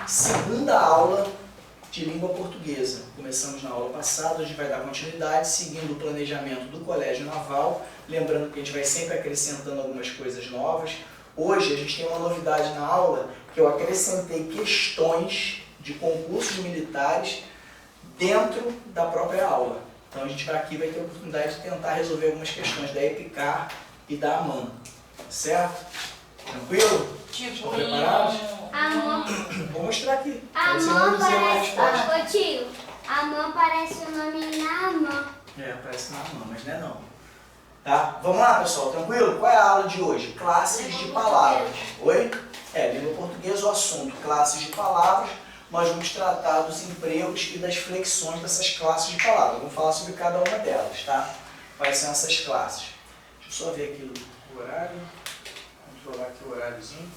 Segunda aula de língua portuguesa. Começamos na aula passada, a gente vai dar continuidade, seguindo o planejamento do Colégio Naval. Lembrando que a gente vai sempre acrescentando algumas coisas novas. Hoje a gente tem uma novidade na aula, que eu acrescentei questões de concursos militares dentro da própria aula. Então a gente aqui vai ter a oportunidade de tentar resolver algumas questões da EPICAR e da AMAN. Certo? Tranquilo? Estão preparados? Vou mostrar aqui. AMAN parece... Ô tio, AMAN parece o nome na AMAN. Parece na AMAN, mas não é não. Tá? Vamos lá, pessoal, tranquilo? Qual é a aula de hoje? Classes de palavras. Oi? Língua portuguesa, o assunto, classes de palavras. Nós vamos tratar dos empregos e das flexões dessas classes de palavras. Vamos falar sobre cada uma delas, tá? Quais são essas classes? Deixa eu só ver aqui o horário. Controlar aqui o horáriozinho.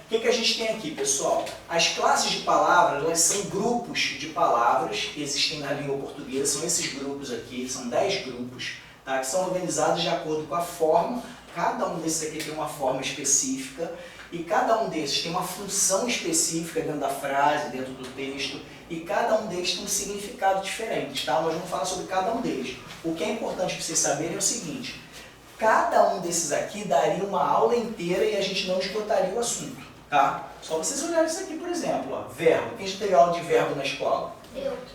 O que a gente tem aqui, pessoal? As classes de palavras, elas são grupos de palavras que existem na língua portuguesa. São esses grupos aqui, são 10 grupos, tá? Que são organizados de acordo com a forma. Cada um desses aqui tem uma forma específica e cada um desses tem uma função específica dentro da frase, dentro do texto, e cada um deles tem um significado diferente, tá? Nós vamos falar sobre cada um deles. O que é importante para vocês saberem é o seguinte: cada um desses aqui daria uma aula inteira e a gente não esgotaria o assunto, tá? Só vocês olharem isso aqui, por exemplo, ó, verbo. Quem já teve aula de verbo na escola?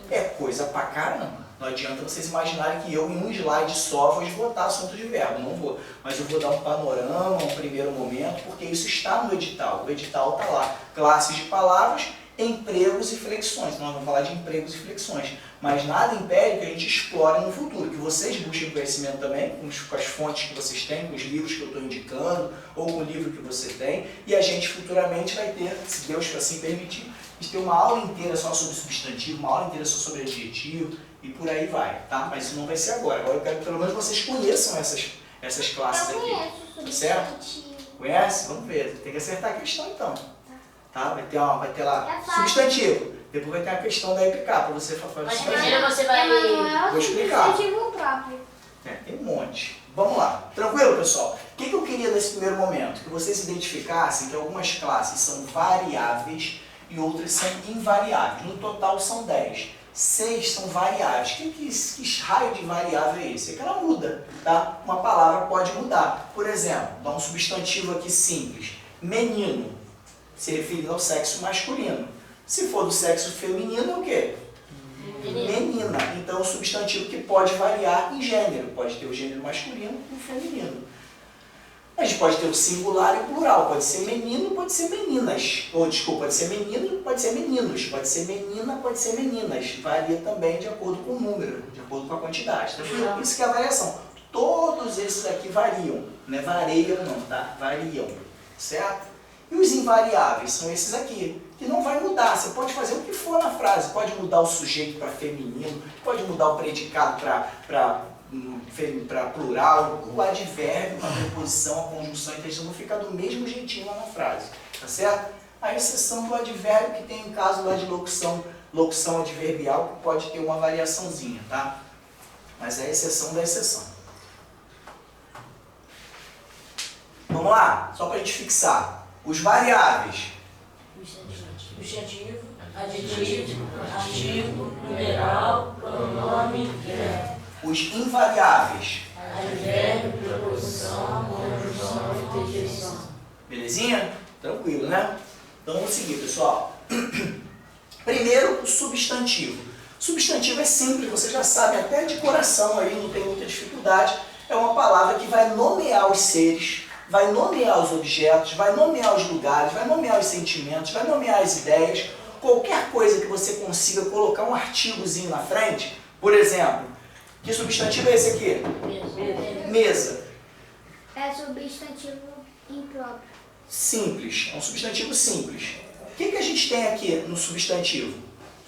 É coisa pra caramba. Não adianta vocês imaginarem que eu, em um slide só, vou esgotar assunto de verbo. Não vou. Mas eu vou dar um panorama, um primeiro momento, porque isso está no edital. O edital está lá. Classes de palavras, empregos e flexões. Então, nós vamos falar de empregos e flexões. Mas nada impede que a gente explore no futuro, que vocês busquem conhecimento também, com as fontes que vocês têm, com os livros que eu estou indicando, ou com o livro que você tem, e a gente futuramente vai ter, se Deus assim permitir, a gente ter uma aula inteira só sobre substantivo, uma aula inteira só sobre adjetivo, e por aí vai, tá? Mas isso não vai ser agora. Agora eu quero que pelo menos vocês conheçam essas classes aqui. Eu conheço o substantivo. Certo? Conhece? Vamos ver. Tem que acertar a questão então. Tá? Vai ter lá substantivo. Depois vai ter a questão da EPICAR para você fazer. Mas primeiro você vai... Vou explicar. Substantivo próprio. Tem um monte. Vamos lá. Tranquilo, pessoal? O que eu queria nesse primeiro momento? Que vocês identificassem que algumas classes são variáveis e outras são invariáveis. No total são 10. 6 são variáveis. Que raio de variável é esse? É que ela muda, tá? Uma palavra pode mudar. Por exemplo, dá um substantivo aqui simples. Menino, se referindo ao sexo masculino. Se for do sexo feminino, é o quê? Menina. Então, é um substantivo que pode variar em gênero. Pode ter o gênero masculino e o feminino. A gente pode ter o singular e o plural. Pode ser menino, pode ser meninas. Ou, desculpa, pode ser menino, pode ser meninos. Pode ser menina, pode ser meninas. Varia também de acordo com o número, de acordo com a quantidade. Tá? Isso que é a variação. Todos esses aqui variam. Não é variam não, tá? Variam. Certo? E os invariáveis são esses aqui, que não vai mudar. Você pode fazer o que for na frase. Pode mudar o sujeito para feminino, pode mudar o predicado para plural, o advérbio, a preposição, a conjunção, a interjeição vão ficar do mesmo jeitinho lá na frase. Tá certo? A exceção do advérbio, que tem em caso lá de locução adverbial, que pode ter uma variaçãozinha, tá? Mas é a exceção da exceção. Vamos lá, só para a gente fixar. Os variáveis. Substantivo, adjetivo, artigo, numeral, pronome, verbo. Os invariáveis. Advérbio, preposição, conjunção e interjeição. Belezinha? Tranquilo, né? Então vamos seguir, pessoal. Primeiro, o substantivo. Substantivo é simples, você já sabe até de coração aí, não tem muita dificuldade. É uma palavra que vai nomear os seres, vai nomear os objetos, vai nomear os lugares, vai nomear os sentimentos, vai nomear as ideias. Qualquer coisa que você consiga colocar um artigozinho na frente, por exemplo, que substantivo é esse aqui? Mesa. É substantivo impróprio. Simples, é um substantivo simples. O que a gente tem aqui no substantivo?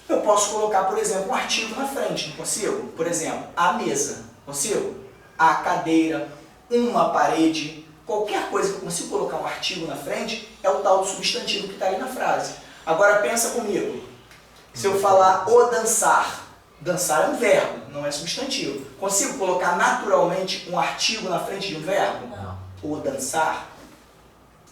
Eu posso colocar, por exemplo, um artigo na frente, não consigo? Por exemplo, a mesa, consigo? A cadeira, uma parede. Qualquer coisa que eu consigo colocar um artigo na frente é o tal do substantivo que está ali na frase. Agora pensa comigo. Se eu falar o dançar, dançar é um verbo, não é substantivo. Consigo colocar naturalmente um artigo na frente de um verbo? Não. O dançar.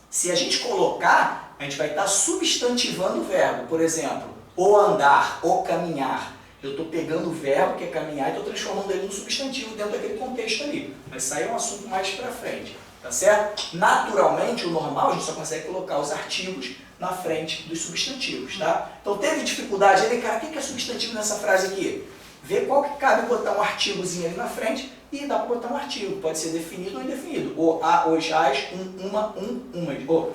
Se a gente colocar, a gente vai estar substantivando o verbo. Por exemplo, o andar, o caminhar. Eu estou pegando o verbo, que é caminhar, e estou transformando ele num substantivo dentro daquele contexto ali. Mas isso aí é um assunto mais para frente, tá certo? Naturalmente, o normal, a gente só consegue colocar os artigos na frente dos substantivos, tá? Então, teve dificuldade ali, cara, o que é substantivo nessa frase aqui? Vê qual que cabe botar um artigozinho ali na frente e dá para botar um artigo. Pode ser definido ou indefinido. O, a, os, as, uma, umas. Ou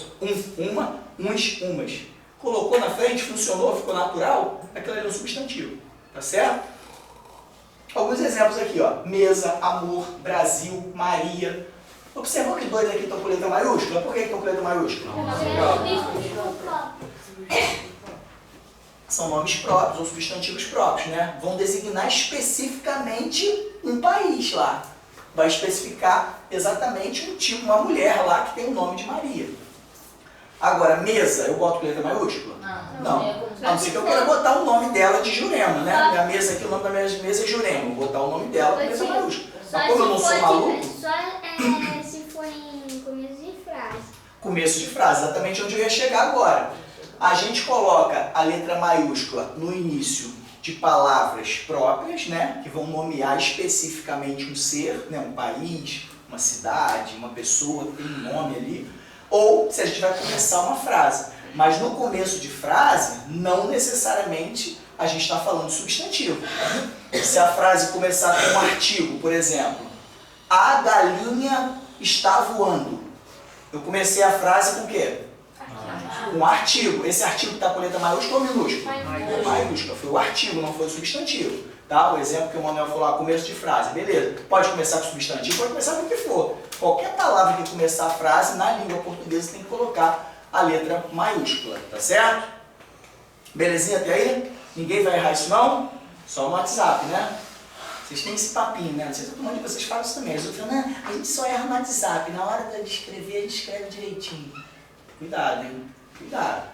uma, uns, umas. Colocou na frente, funcionou, ficou natural, aquilo ali é um substantivo. Tá certo? Alguns exemplos aqui, ó. Mesa, amor, Brasil, Maria. Observou que dois aqui estão com letra maiúscula? Por que estão com letra maiúscula? São nomes próprios ou substantivos próprios, né? Vão designar especificamente um país lá. Vai especificar exatamente um tipo, uma mulher lá que tem o nome de Maria. Agora, mesa, eu boto com letra maiúscula? Não. A não ser que eu queira botar o nome dela de Jurema, né? Minha mesa aqui, o nome da minha mesa é Jurema. Vou botar o nome dela com letra maiúscula. Mas como eu não sou maluco... Só se for em começo de frase. Começo de frase, exatamente onde eu ia chegar agora. A gente coloca a letra maiúscula no início de palavras próprias, né? Que vão nomear especificamente um ser, né? Um país, uma cidade, uma pessoa, tem um nome ali. Ou se a gente vai começar uma frase. Mas no começo de frase, não necessariamente a gente está falando de substantivo. Se a frase começar com um artigo, por exemplo, a galinha está voando. Eu comecei a frase com o quê? Com um artigo. Esse artigo está com letra maiúscula ou minúscula? Maiúscula. Foi o artigo, não foi o substantivo. Tá? O exemplo que o Manuel falou lá, começo de frase. Beleza. Pode começar com substantivo, pode começar com o que for. Qualquer palavra que começar a frase, na língua portuguesa, tem que colocar a letra maiúscula. Tá certo? Belezinha até aí? Ninguém vai errar isso não? Só no WhatsApp, né? Vocês têm esse papinho, né? Não sei se todo mundo de vocês fala isso também. Eles falam, né? A gente só erra no WhatsApp. Na hora de escrever, a gente escreve direitinho. Cuidado, hein? Cuidado.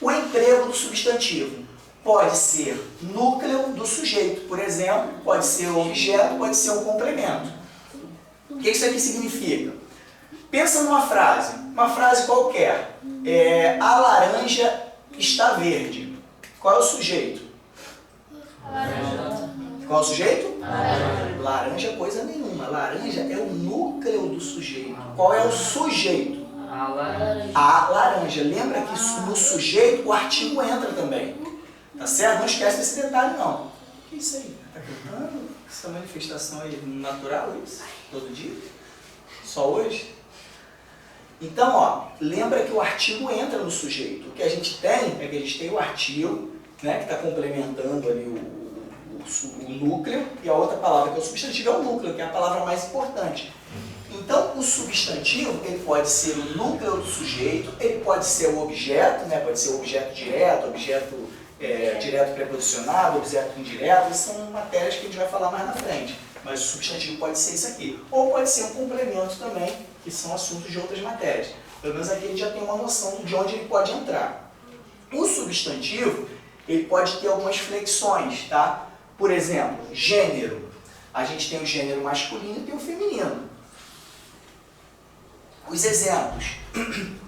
O emprego do substantivo pode ser núcleo do sujeito, por exemplo, pode ser objeto, pode ser um complemento. O que isso aqui significa? Pensa numa frase, uma frase qualquer. A laranja está verde. Qual é o sujeito? Qual é o sujeito? Laranja é coisa nenhuma. Laranja é o núcleo do sujeito. Qual é o sujeito? A laranja. Lembra que no sujeito o artigo entra também. Tá certo? Não esquece desse detalhe, não. O que é isso aí? Tá cantando? Essa manifestação aí natural, isso? Todo dia? Só hoje? Então, ó, lembra que o artigo entra no sujeito. O que a gente tem é que a gente tem o artigo, né, que está complementando ali o núcleo, e a outra palavra que é o substantivo é o núcleo, que é a palavra mais importante. Então, o substantivo, ele pode ser o núcleo do sujeito, ele pode ser o objeto, né, pode ser o objeto direto, objeto direto preposicionado, objeto indireto, essas são matérias que a gente vai falar mais na frente. Mas o substantivo pode ser isso aqui. Ou pode ser um complemento também, que são assuntos de outras matérias. Pelo menos aqui a gente já tem uma noção de onde ele pode entrar. O substantivo, ele pode ter algumas flexões, tá? Por exemplo, gênero. A gente tem o gênero masculino e tem o feminino. Os exemplos.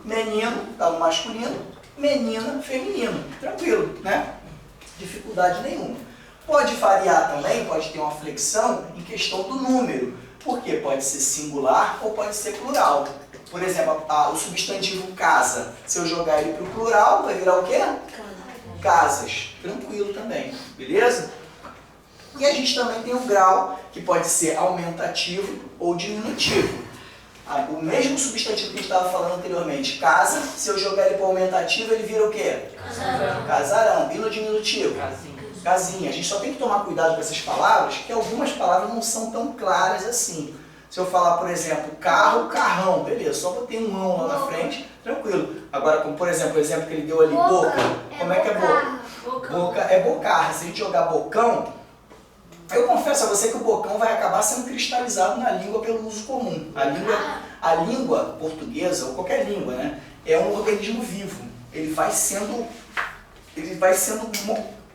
Menino, está no masculino, menina, feminino. Tranquilo, né? Dificuldade nenhuma. Pode variar também, pode ter uma flexão em questão do número. Porque pode ser singular ou pode ser plural. Por exemplo, o substantivo casa. Se eu jogar ele para o plural, vai virar o quê? Casas. Tranquilo também. Beleza? E a gente também tem o grau, que pode ser aumentativo ou diminutivo. O mesmo substantivo que a gente estava falando anteriormente, casa, se eu jogar ele para o aumentativo, ele vira o quê? Casarão. Casarão. E no diminutivo? Casinha. A gente só tem que tomar cuidado com essas palavras, que algumas palavras não são tão claras assim. Se eu falar, por exemplo, carro, carrão, beleza, só botei um ão lá na frente, tranquilo. Agora, como por exemplo, o exemplo que ele deu ali, boca, como é que é boca? Boca é bocarra. Se a gente jogar bocão, eu confesso a você que o bocão vai acabar sendo cristalizado na língua pelo uso comum. A língua portuguesa, ou qualquer língua, né, é um organismo vivo. Ele vai sendo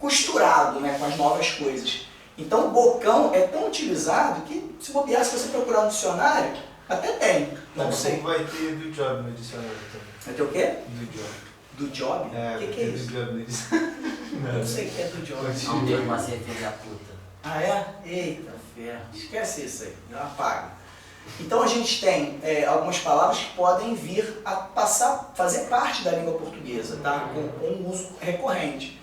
costurado, né, com as novas coisas. Então, o bocão é tão utilizado que, se bobear, se você procurar um dicionário, Até tem, não Mas sei. como vai ter do job no dicionário também? Vai ter o quê? Do job. Do job? O que é do isso? job no dicionário. Eu não sei o que é do job. É um termo pra ser filho da puta. Ah, é? Eita, ferro. Esquece isso aí, não apaga. Então a gente tem algumas palavras que podem vir a fazer parte da língua portuguesa, tá? Com um uso recorrente.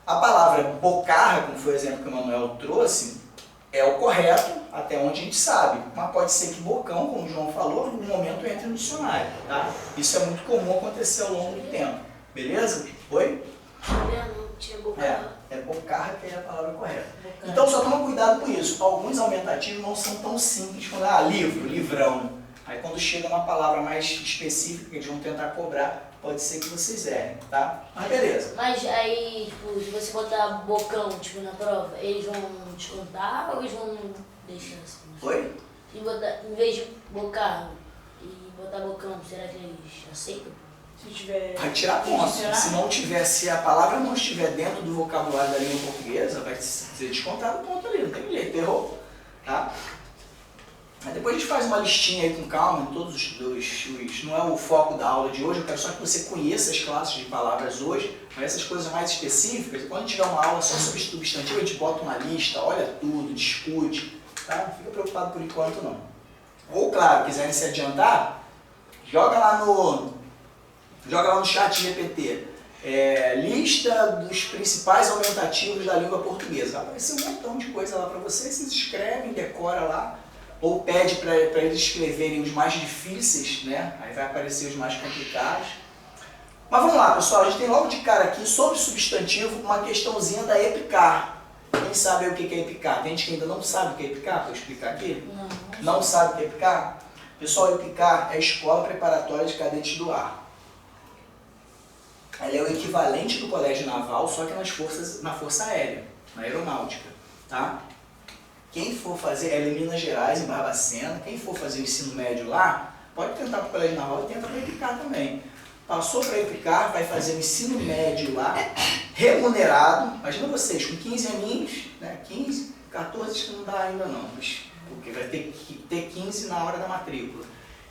A palavra bocarra, como foi o exemplo que o Manuel trouxe, é o correto, até onde a gente sabe. Mas pode ser que bocão, como o João falou, em algum momento entre no dicionário, tá? Isso é muito comum acontecer ao longo do tempo. Beleza? Oi? Não, tinha bocarra. É bocarra que é a palavra correta. Então só toma cuidado com isso. Alguns aumentativos não são tão simples quando livro, livrão. Aí quando chega uma palavra mais específica que eles vão tentar cobrar, pode ser que vocês errem, tá? Mas beleza. Mas aí, tipo, se você botar bocão, tipo, na prova, eles vão descontar ou eles vão deixar assim? Oi? Se botar, em vez de bocarro e botar bocão, será que eles aceitam? Se tiver. Vai tirar ponto. dicionário? Se não tiver, se a palavra não estiver dentro do vocabulário da língua portuguesa, vai ser descontado o ponto ali, não tem jeito, errou. Tá? Mas depois a gente faz uma listinha aí com calma, todos os. Não é o foco da aula de hoje, eu quero só que você conheça as classes de palavras hoje, mas essas coisas mais específicas, quando tiver uma aula só sobre substantivo, a gente bota uma lista, olha tudo, discute, tá? Não fica preocupado por enquanto não. Ou claro, quiserem se adiantar, joga lá no chat GPT, lista dos principais aumentativos da língua portuguesa. Vai aparecer um montão de coisa lá para vocês, vocês escrevem, decora lá, ou pede para eles escreverem os mais difíceis, né? Aí vai aparecer os mais complicados. Mas vamos lá, pessoal, a gente tem logo de cara aqui, sobre substantivo, uma questãozinha da EPICAR. Quem sabe o que é EPICAR? Tem gente que ainda não sabe o que é EPICAR, para eu explicar aqui? Não sabe o que é EPICAR? Pessoal, EPICAR é a Escola Preparatória de Cadetes do Ar. Ela é o equivalente do Colégio Naval, só que na Força Aérea, na Aeronáutica. Tá? Quem for fazer, ela é em Minas Gerais, em Barbacena, quem for fazer o ensino médio lá, pode tentar para o Colégio Naval e tenta para a EPICAR também. Passou para a EPICAR, vai fazer o ensino médio lá, remunerado. Imagina vocês, com 15 aninhos, né? 15, 14 acho que não dá ainda não, mas, porque vai ter que ter 15 na hora da matrícula.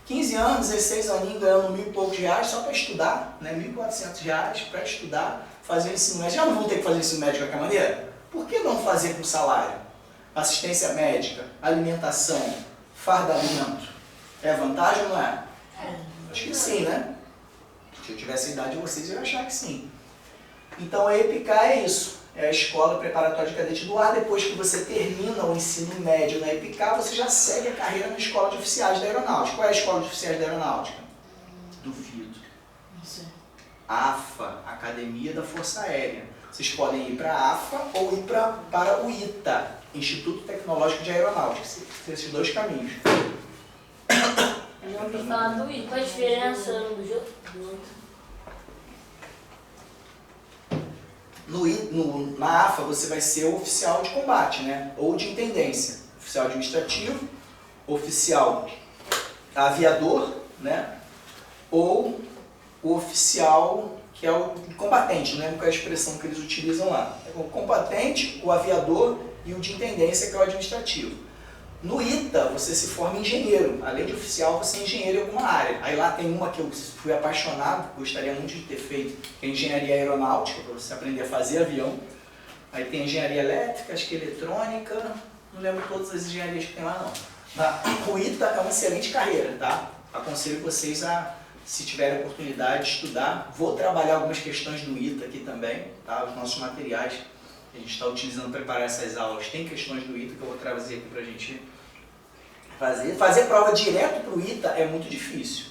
15 anos, 16 aninhos, ganhando R$1.000 e poucos só para estudar, né? R$1.400 para estudar, fazer o ensino médio. Já não vão ter que fazer o ensino médio de qualquer maneira? Por que não fazer com salário? Assistência médica, alimentação, fardamento. É vantagem ou não é? Acho que sim, né? Se eu tivesse a idade de vocês, eu ia achar que sim. Então a EPICAR é isso. É a Escola Preparatória de Cadete do Ar. Depois que você termina o ensino médio na EPICAR, você já segue a carreira na Escola de Oficiais da Aeronáutica. Qual é a Escola de Oficiais da Aeronáutica? Duvido. Não sei. AFA, Academia da Força Aérea. Vocês podem ir para a AFA ou ir para o ITA, Instituto Tecnológico de Aeronáutica. Esses dois caminhos. Eu já ouvi falar do I. Qual a diferença um do outro? Na AFA você vai ser o oficial de combate, né? Ou de intendência. Oficial administrativo, oficial aviador, né? Ou o oficial que é o combatente, não lembro qual é a expressão que eles utilizam lá. É o combatente, o aviador e o de intendência, que é o administrativo. No ITA, você se forma engenheiro. Além de oficial, você é engenheiro em alguma área. Aí lá tem uma que eu fui apaixonado, gostaria muito de ter feito, que é engenharia aeronáutica, para você aprender a fazer avião. Aí tem engenharia elétrica, acho que eletrônica, não lembro todas as engenharias que tem lá não. Tá? O ITA é uma excelente carreira, tá? Aconselho vocês a, se tiverem oportunidade de estudar, vou trabalhar algumas questões do ITA aqui também, tá? Os nossos materiais que a gente está utilizando para preparar essas aulas, tem questões do ITA que eu vou trazer aqui para a gente fazer. Fazer prova direto para o ITA é muito difícil.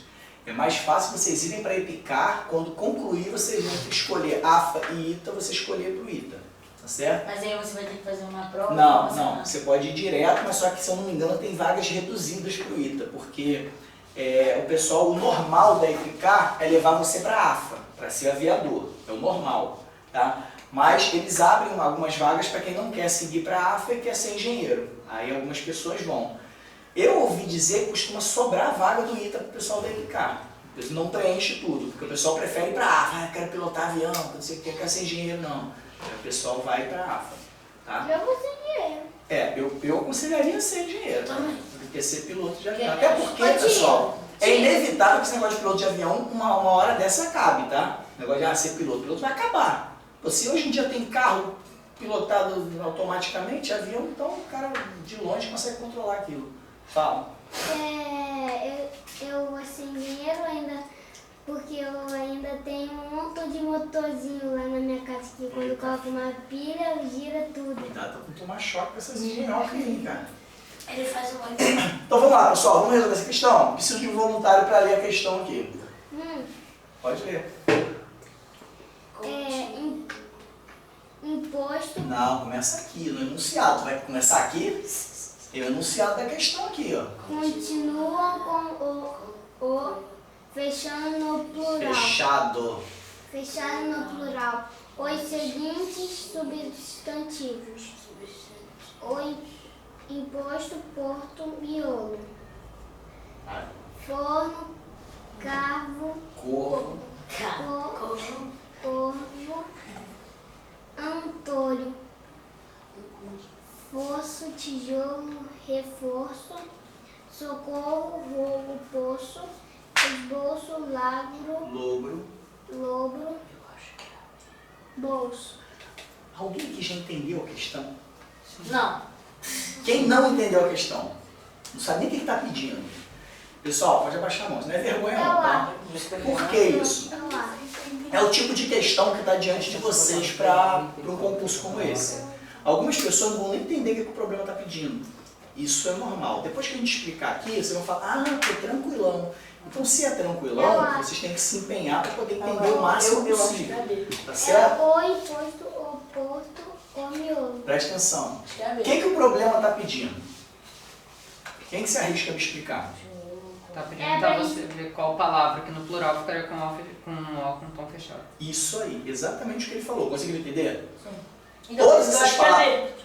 É mais fácil vocês irem para a EPICAR, quando concluir vocês vão ter que escolher AFA e ITA, você escolher para o ITA, tá certo? Mas aí você vai ter que fazer uma prova? Não, você pode ir direto, mas só que se eu não me engano tem vagas reduzidas para o ITA, porque o pessoal, o normal da EPICAR é levar você para a AFA, para ser aviador, é o normal, tá? Mas eles abrem algumas vagas para quem não quer seguir para a AFA e quer ser engenheiro, aí algumas pessoas vão. Eu ouvi dizer que costuma sobrar vaga do ITA para o pessoal da EPICAR. Não preenche tudo, porque o pessoal prefere ir para a AFA. Quero pilotar avião, não sei o que, quero ser engenheiro, não. Aí o pessoal vai para a AFA. Tá? Eu vou ser engenheiro. Eu aconselharia ser engenheiro. Também. quer ser piloto de avião. Quer. Até porque, Ô, tio, pessoal, é tio. inevitável que esse negócio de piloto de avião, uma hora dessa acabe, tá? O negócio de ser piloto vai acabar. Se hoje em dia tem carro pilotado automaticamente, avião, então o cara de longe consegue controlar aquilo. Fala. Eu vou ser engenheiro ainda, porque eu ainda tenho um montão de motorzinho lá na minha casa, que quando eu coloco uma pilha, gira tudo. Cuidado pra não tomar choque com essas engenhocas aí, cara. Ele faz uma... Então vamos lá, pessoal, vamos resolver essa questão? Preciso de um voluntário para ler a questão aqui. Pode ler. Imposto. Não, começa aqui, no enunciado. Vai começar aqui? É o enunciado da questão aqui, ó. Continuam com o fechando no plural. Fechado. Fechado no plural. Os seguintes substantivos. O imposto, porto, miolo. Forno, carvo, Corvo. corvo, antolho, fosso, tijolo, reforço, socorro, rolo, poço, esboço, Logro. logro, bolso. Alguém aqui já entendeu a questão? Não. Quem não entendeu a questão? Não sabe nem o que está pedindo. Pessoal, pode abaixar a mão, isso não é vergonha não, tá? Por que isso? É o tipo de questão que está diante de vocês para um concurso como esse. Algumas pessoas não vão nem entender o que o problema está pedindo. Isso é normal. Depois que a gente explicar aqui, vocês vão falar, é tranquilão. Então, se é tranquilão, vocês têm que se empenhar para poder entender o máximo possível. Tá certo? O imposto, o porto, o miolo. Preste atenção. O que o problema está pedindo? Quem que se arrisca a me explicar? Tá pedindo pra você ver qual palavra que no plural ficaria com O com tom fechado. Isso aí, exatamente o que ele falou. Conseguiu entender? Então,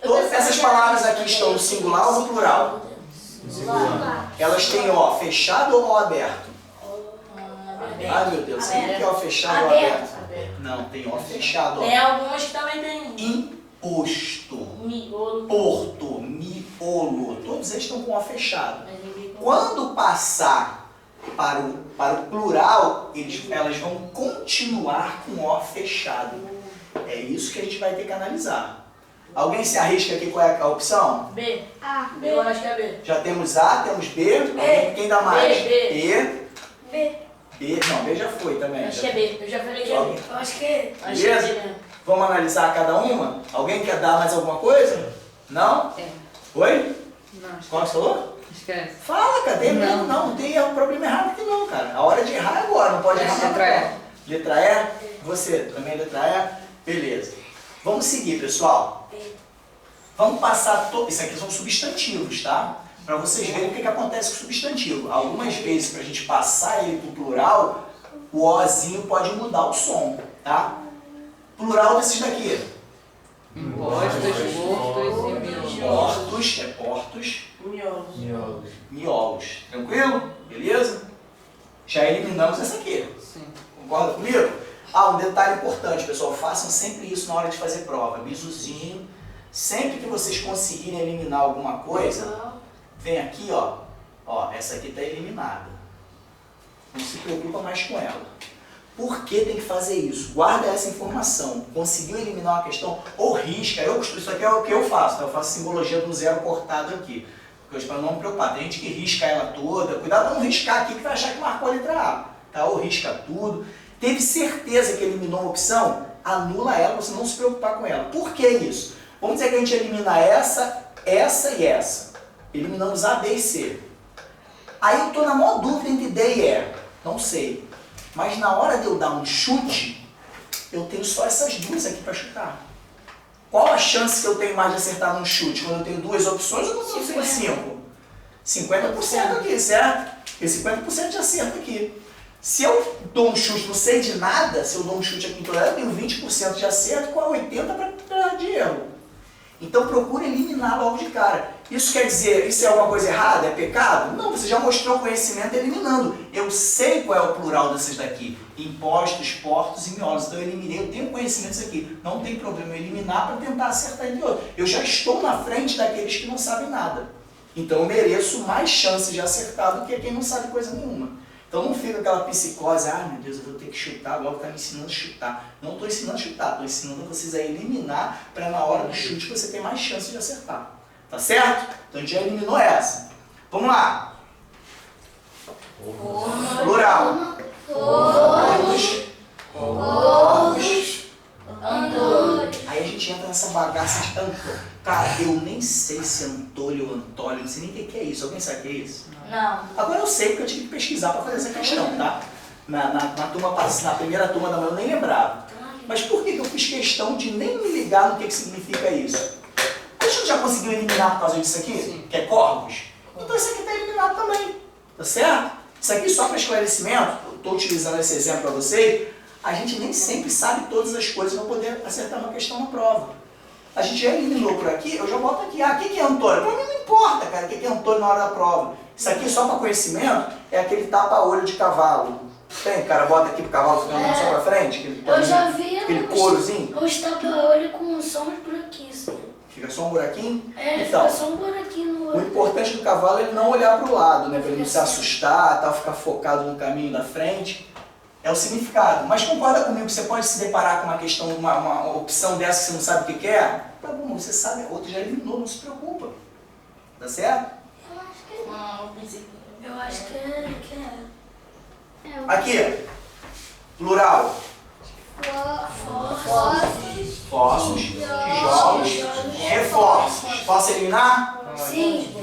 Todas essas palavras aqui estão no singular ou no plural? Elas têm ó fechado ou ó aberto? Ai meu Deus, sabe o que é ó fechado ou aberto? Não, tem ó fechado. Tem algumas que também tem. Imposto, Miolo. porto, miolo, todos eles estão com ó fechado. Quando passar para o plural, elas vão continuar com ó fechado. É isso que a gente vai ter que analisar. Alguém se arrisca aqui qual é a opção? B. A. B, eu acho que é B. Já temos A, temos B. Quem dá mais? B. B. B. Não, B já foi também. Acho que é B. Eu já falei que é B. Eu acho que é. Acho que é Beleza? B mesmo. Vamos analisar cada uma? Alguém quer dar mais alguma coisa? Não? É. Oi? Não, Qual que você falou? esquece. Fala, cara. Tem Não. não tem erro, problema errado aqui não, cara. A hora de errar é agora, não pode errar na Letra E. prova. Letra E? Você também letra E? Beleza. Vamos seguir, pessoal. Vamos passar... Isso aqui são substantivos, tá? Para vocês verem o que acontece com o substantivo. Algumas vezes, para a gente passar ele para o plural, o Ozinho pode mudar o som, tá? Plural desses daqui. Impostos, portos e miolos. Portos, portos. Miolos. Miolos. Miolos. Tranquilo? Beleza? Já eliminamos essa aqui. Sim. Concorda comigo? Um detalhe importante, pessoal. Façam sempre isso na hora de fazer prova. Bisuzinho. Sempre que vocês conseguirem eliminar alguma coisa, vem aqui, ó. Ó, essa aqui está eliminada. Não se preocupa mais com ela. Por que tem que fazer isso? Guarda essa informação. Conseguiu eliminar uma questão? Ou risca. Isso aqui é o que eu faço. Eu faço simbologia do zero cortado aqui. Para não me preocupar. Tem gente que risca ela toda. Cuidado para não riscar aqui que vai achar que marcou a letra A. Tá? Ou risca tudo. Teve certeza que eliminou uma opção? Anula ela para você não se preocupar com ela. Por que isso? Vamos dizer que a gente elimina essa e essa. Eliminamos A, B e C. Aí eu estou na maior dúvida entre D e E. Não sei. Mas na hora de eu dar um chute, eu tenho só essas duas aqui para chutar. Qual a chance que eu tenho mais de acertar num chute? Quando eu tenho duas opções, ou quando eu tenho 5? 50% aqui, certo? Porque 50% de acerto aqui. Se eu dou um chute, não sei de nada, se eu dou um chute aqui em toda eu tenho 20% de acerto com a 80% de erro. Então procure eliminar logo de cara. Isso quer dizer, isso é alguma coisa errada? É pecado? Não, você já mostrou conhecimento eliminando. Eu sei qual é o plural desses daqui. Impostos, portos e miolos. Então eu eliminei, eu tenho conhecimento disso aqui. Não tem problema eu eliminar para tentar acertar entre outros. Eu já estou na frente daqueles que não sabem nada. Então eu mereço mais chances de acertar do que quem não sabe coisa nenhuma. Então não fica aquela psicose, ah meu Deus, eu vou ter que chutar, agora está me ensinando a chutar. Não estou ensinando a chutar, estou ensinando vocês a eliminar para na hora do chute você ter mais chance de acertar. Tá certo? Então a gente já eliminou essa. Vamos lá. Plural. Corvos. Aí a gente entra nessa bagaça de Antônio. Cara, eu nem sei se é Antônio ou Antônio, não sei nem o que é isso. Alguém sabe o que é isso? Não. Agora eu sei porque eu tive que pesquisar para fazer essa questão, tá? Na primeira turma da manhã eu nem lembrava. Mas por que eu fiz questão de nem me ligar no que significa isso? A gente já conseguiu eliminar por causa disso aqui? Sim. Que é corvos? Então isso aqui está eliminado também, tá certo? Isso aqui só para esclarecimento, eu estou utilizando esse exemplo para vocês, a gente nem sempre sabe todas as coisas para poder acertar uma questão na prova. A gente já eliminou por aqui, eu já boto aqui, o que é Antônio? Para mim não importa, cara, o que é Antônio na hora da prova. Isso aqui só para conhecimento é aquele tapa-olho de cavalo. Tem, o cara bota aqui pro cavalo ficar andando só pra frente, Eu já vi aquele courozinho. os tapa-olho com só uns buraquinhos. Fica só um buraquinho? É, Então, fica só um buraquinho no o olho. importante do cavalo é ele não olhar para o lado, né? Para ele não se assustar, tal, ficar focado no caminho da frente. É o significado. Mas concorda comigo que você pode se deparar com uma questão, uma opção dessa que você não sabe o que é? Tá bom, você sabe, a outra já eliminou, não se preocupa. Tá certo? Eu acho que é. Aqui, plural. Fósseis, tijolos, reforços. Posso eliminar? Sim.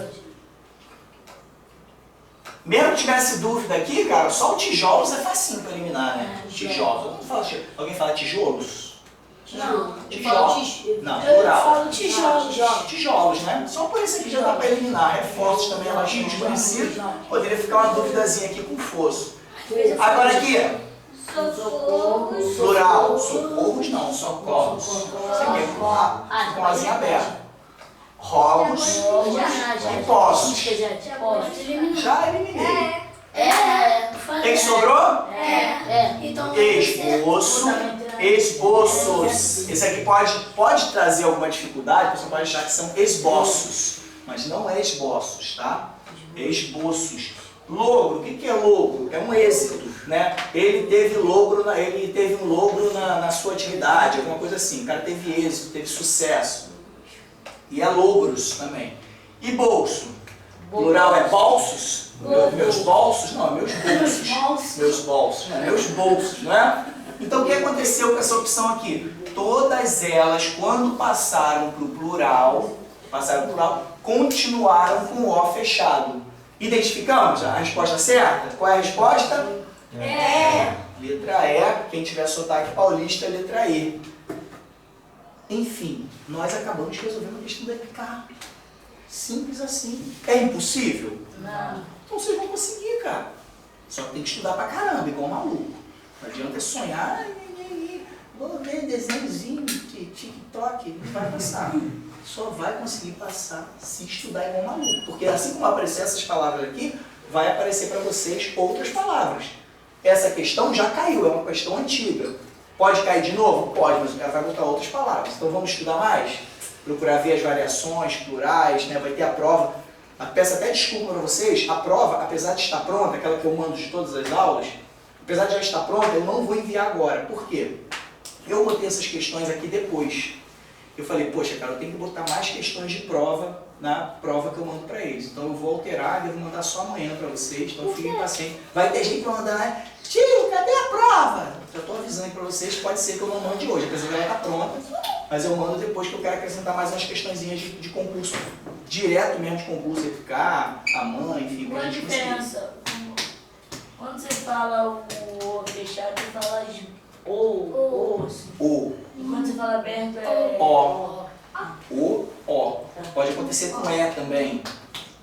Mesmo que tivesse dúvida aqui, cara, só o tijolos é facinho para eliminar, né? Tijolos. Alguém fala tijolos? Não. Tijolos. Não, Eu plural. falo tijolos. Tijolos, né? Só por isso aqui já dá para eliminar. Reforços também é bastante desconhecido. Poderia ficar uma duvidazinha aqui com fosso. Agora aqui, plural. Socorros não, socorros. Isso aqui é com a asinha aberta. Rogos e poços. Já eliminei. Quem sobrou? Então, Esboços. Esse aqui pode trazer alguma dificuldade, você pode achar que são esboços, mas não é esboços, tá? Esboços. Logro, o que é logro? É um êxito, né? Ele teve um logro na sua atividade, alguma coisa assim. O cara teve êxito, teve sucesso. E é logros também. E bolso? Plural é bolsos? Meus bolsos? Não, meus bolsos. Meus bolsos, não é meus bolsos, não é? Então o que aconteceu com essa opção aqui? Todas elas, quando passaram para o plural, continuaram com o O fechado. Identificamos a resposta certa? Qual é a resposta? Letra E. Quem tiver sotaque paulista, letra E. Enfim, nós acabamos resolvendo a questão do EPK. Simples assim. É impossível? Não. Então vocês vão conseguir, cara. Só que tem que estudar pra caramba, igual maluco. Não adianta sonhar, vou ver desenhozinho de TikTok, não vai passar. Só vai conseguir passar se estudar igual maluco. Porque assim como aparecer essas palavras aqui, vai aparecer para vocês outras palavras. Essa questão já caiu, é uma questão antiga. Pode cair de novo? Pode, mas o cara vai botar outras palavras. Então vamos estudar mais? Procurar ver as variações, plurais, né? Vai ter a prova. Peço até desculpa para vocês, a prova, apesar de estar pronta, aquela que eu mando de todas as aulas, apesar de já estar pronta, eu não vou enviar agora. Por quê? Eu botei essas questões aqui depois. Eu falei, poxa, cara, eu tenho que botar mais questões de prova na prova que eu mando para eles. Então eu vou alterar e devo mandar só amanhã para vocês, então fiquem pacientes. Vai ter gente que vai mandar, né? Tio, cadê a prova? Eu estou avisando para vocês, pode ser que eu não mande hoje, apesar de ela estar pronta, mas eu mando depois que eu quero acrescentar mais umas questõezinhas de concurso, direto mesmo de concurso, EPK, a mãe, enfim. Qual a diferença? Quando você fala o fechado, você fala o. E quando você fala aberto é O. O. Pode acontecer com E também.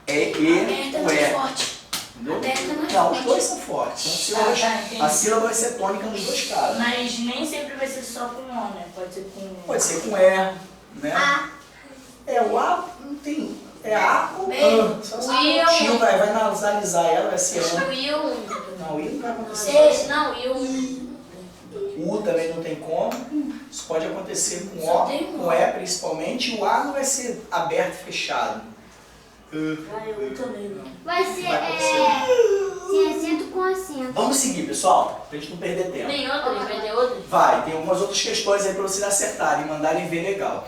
E, o E. Entendeu? Não, os dois são fortes. A sílaba vai ser tônica nos dois casos. Mas nem sempre vai ser só com O, né? Pode ser com... Pode ser com E, né? O A não tem... É A ou A. Só o tio vai analisar ela, vai ser A. Não, o I não vai acontecer. O também não tem como. Isso pode acontecer com O, com E principalmente. O A não vai ser aberto e fechado. Eu também não. Vai ser Vai acontecer. sem acento com acento. Vamos seguir, pessoal, pra gente não perder tempo. Tem outra? Vai ter outra? Vai, tem algumas outras questões aí para vocês acertarem e mandarem ver legal.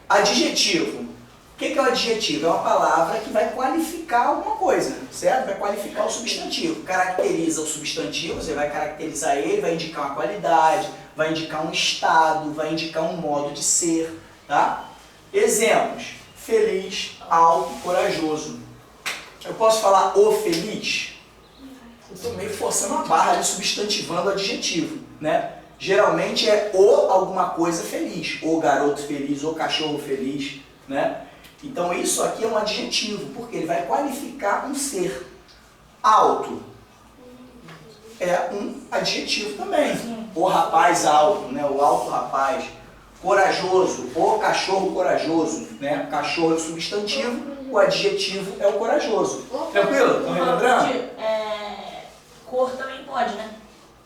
Adjetivo. O que é o adjetivo? É uma palavra que vai qualificar alguma coisa, certo? Vai qualificar o substantivo. Caracteriza o substantivo, você vai caracterizar ele, vai indicar uma qualidade, vai indicar um estado, vai indicar um modo de ser, tá? Exemplos. Feliz, alto, corajoso. Eu posso falar o feliz? Eu estou meio forçando a barra ali, substantivando o adjetivo, né? Geralmente é o alguma coisa feliz, o garoto feliz, o cachorro feliz, né? Então isso aqui é um adjetivo, porque ele vai qualificar um ser. Alto é um adjetivo também. O rapaz alto, né? O alto rapaz. Corajoso, o cachorro corajoso, né? Cachorro é o substantivo, o adjetivo é o corajoso. Tranquilo? Estão me lembrando? Cor também pode, né?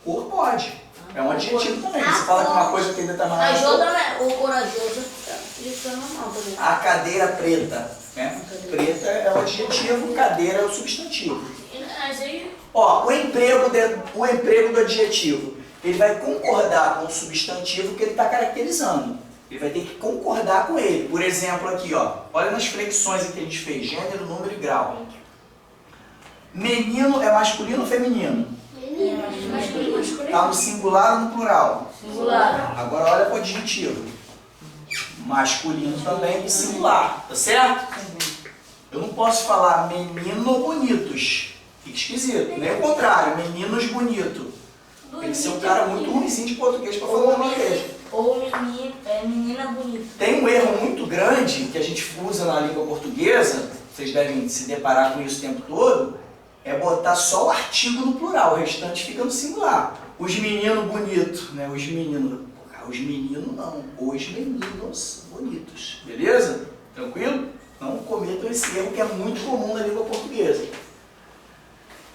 Cor pode. É um adjetivo também. Você fala que uma coisa tem determinada Ajuda, né? O corajoso. Isso é normal também. A cadeira preta, né? Preta é o adjetivo, cadeira é o substantivo. Mas aí... Ó, o emprego do adjetivo, ele vai concordar com o substantivo que ele está caracterizando. Ele vai ter que concordar com ele. Por exemplo, aqui, ó, olha nas flexões que a gente fez, gênero, número e grau. Menino é masculino ou feminino? Masculino. Está no singular ou no plural? Singular. Agora olha para o adjetivo. Masculino também e singular, tá certo? Eu não posso falar menino bonitos. Fica esquisito. Nem o contrário, meninos bonito. Tem que ser um cara muito ruimzinho de português para falar o nome dele. Ou menina bonita. Tem um erro muito grande que a gente usa na língua portuguesa, vocês devem se deparar com isso o tempo todo, é botar só o artigo no plural, o restante fica no singular. Os meninos bonitos, né? Os meninos não, os meninos bonitos, beleza? Tranquilo? Não cometam esse erro que é muito comum na língua portuguesa.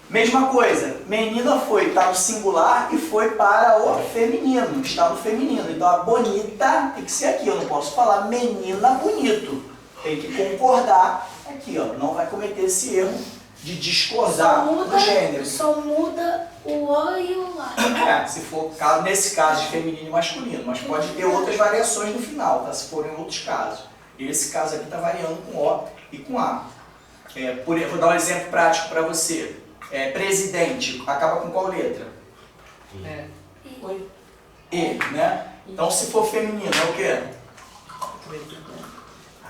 Mesma coisa, menina está no singular e foi para o feminino, está no feminino. Então a bonita tem que ser aqui, eu não posso falar menina bonito. Tem que concordar aqui, ó, não vai cometer esse erro de discordar do gênero. Só muda o O e o lá. Se for nesse caso de feminino e masculino, mas pode ter outras variações no final, tá? Se forem outros casos. Esse caso aqui está variando com O e com A. Vou dar um exemplo prático para você. Presidente, acaba com qual letra? E, né? Então se for feminino, é o quê?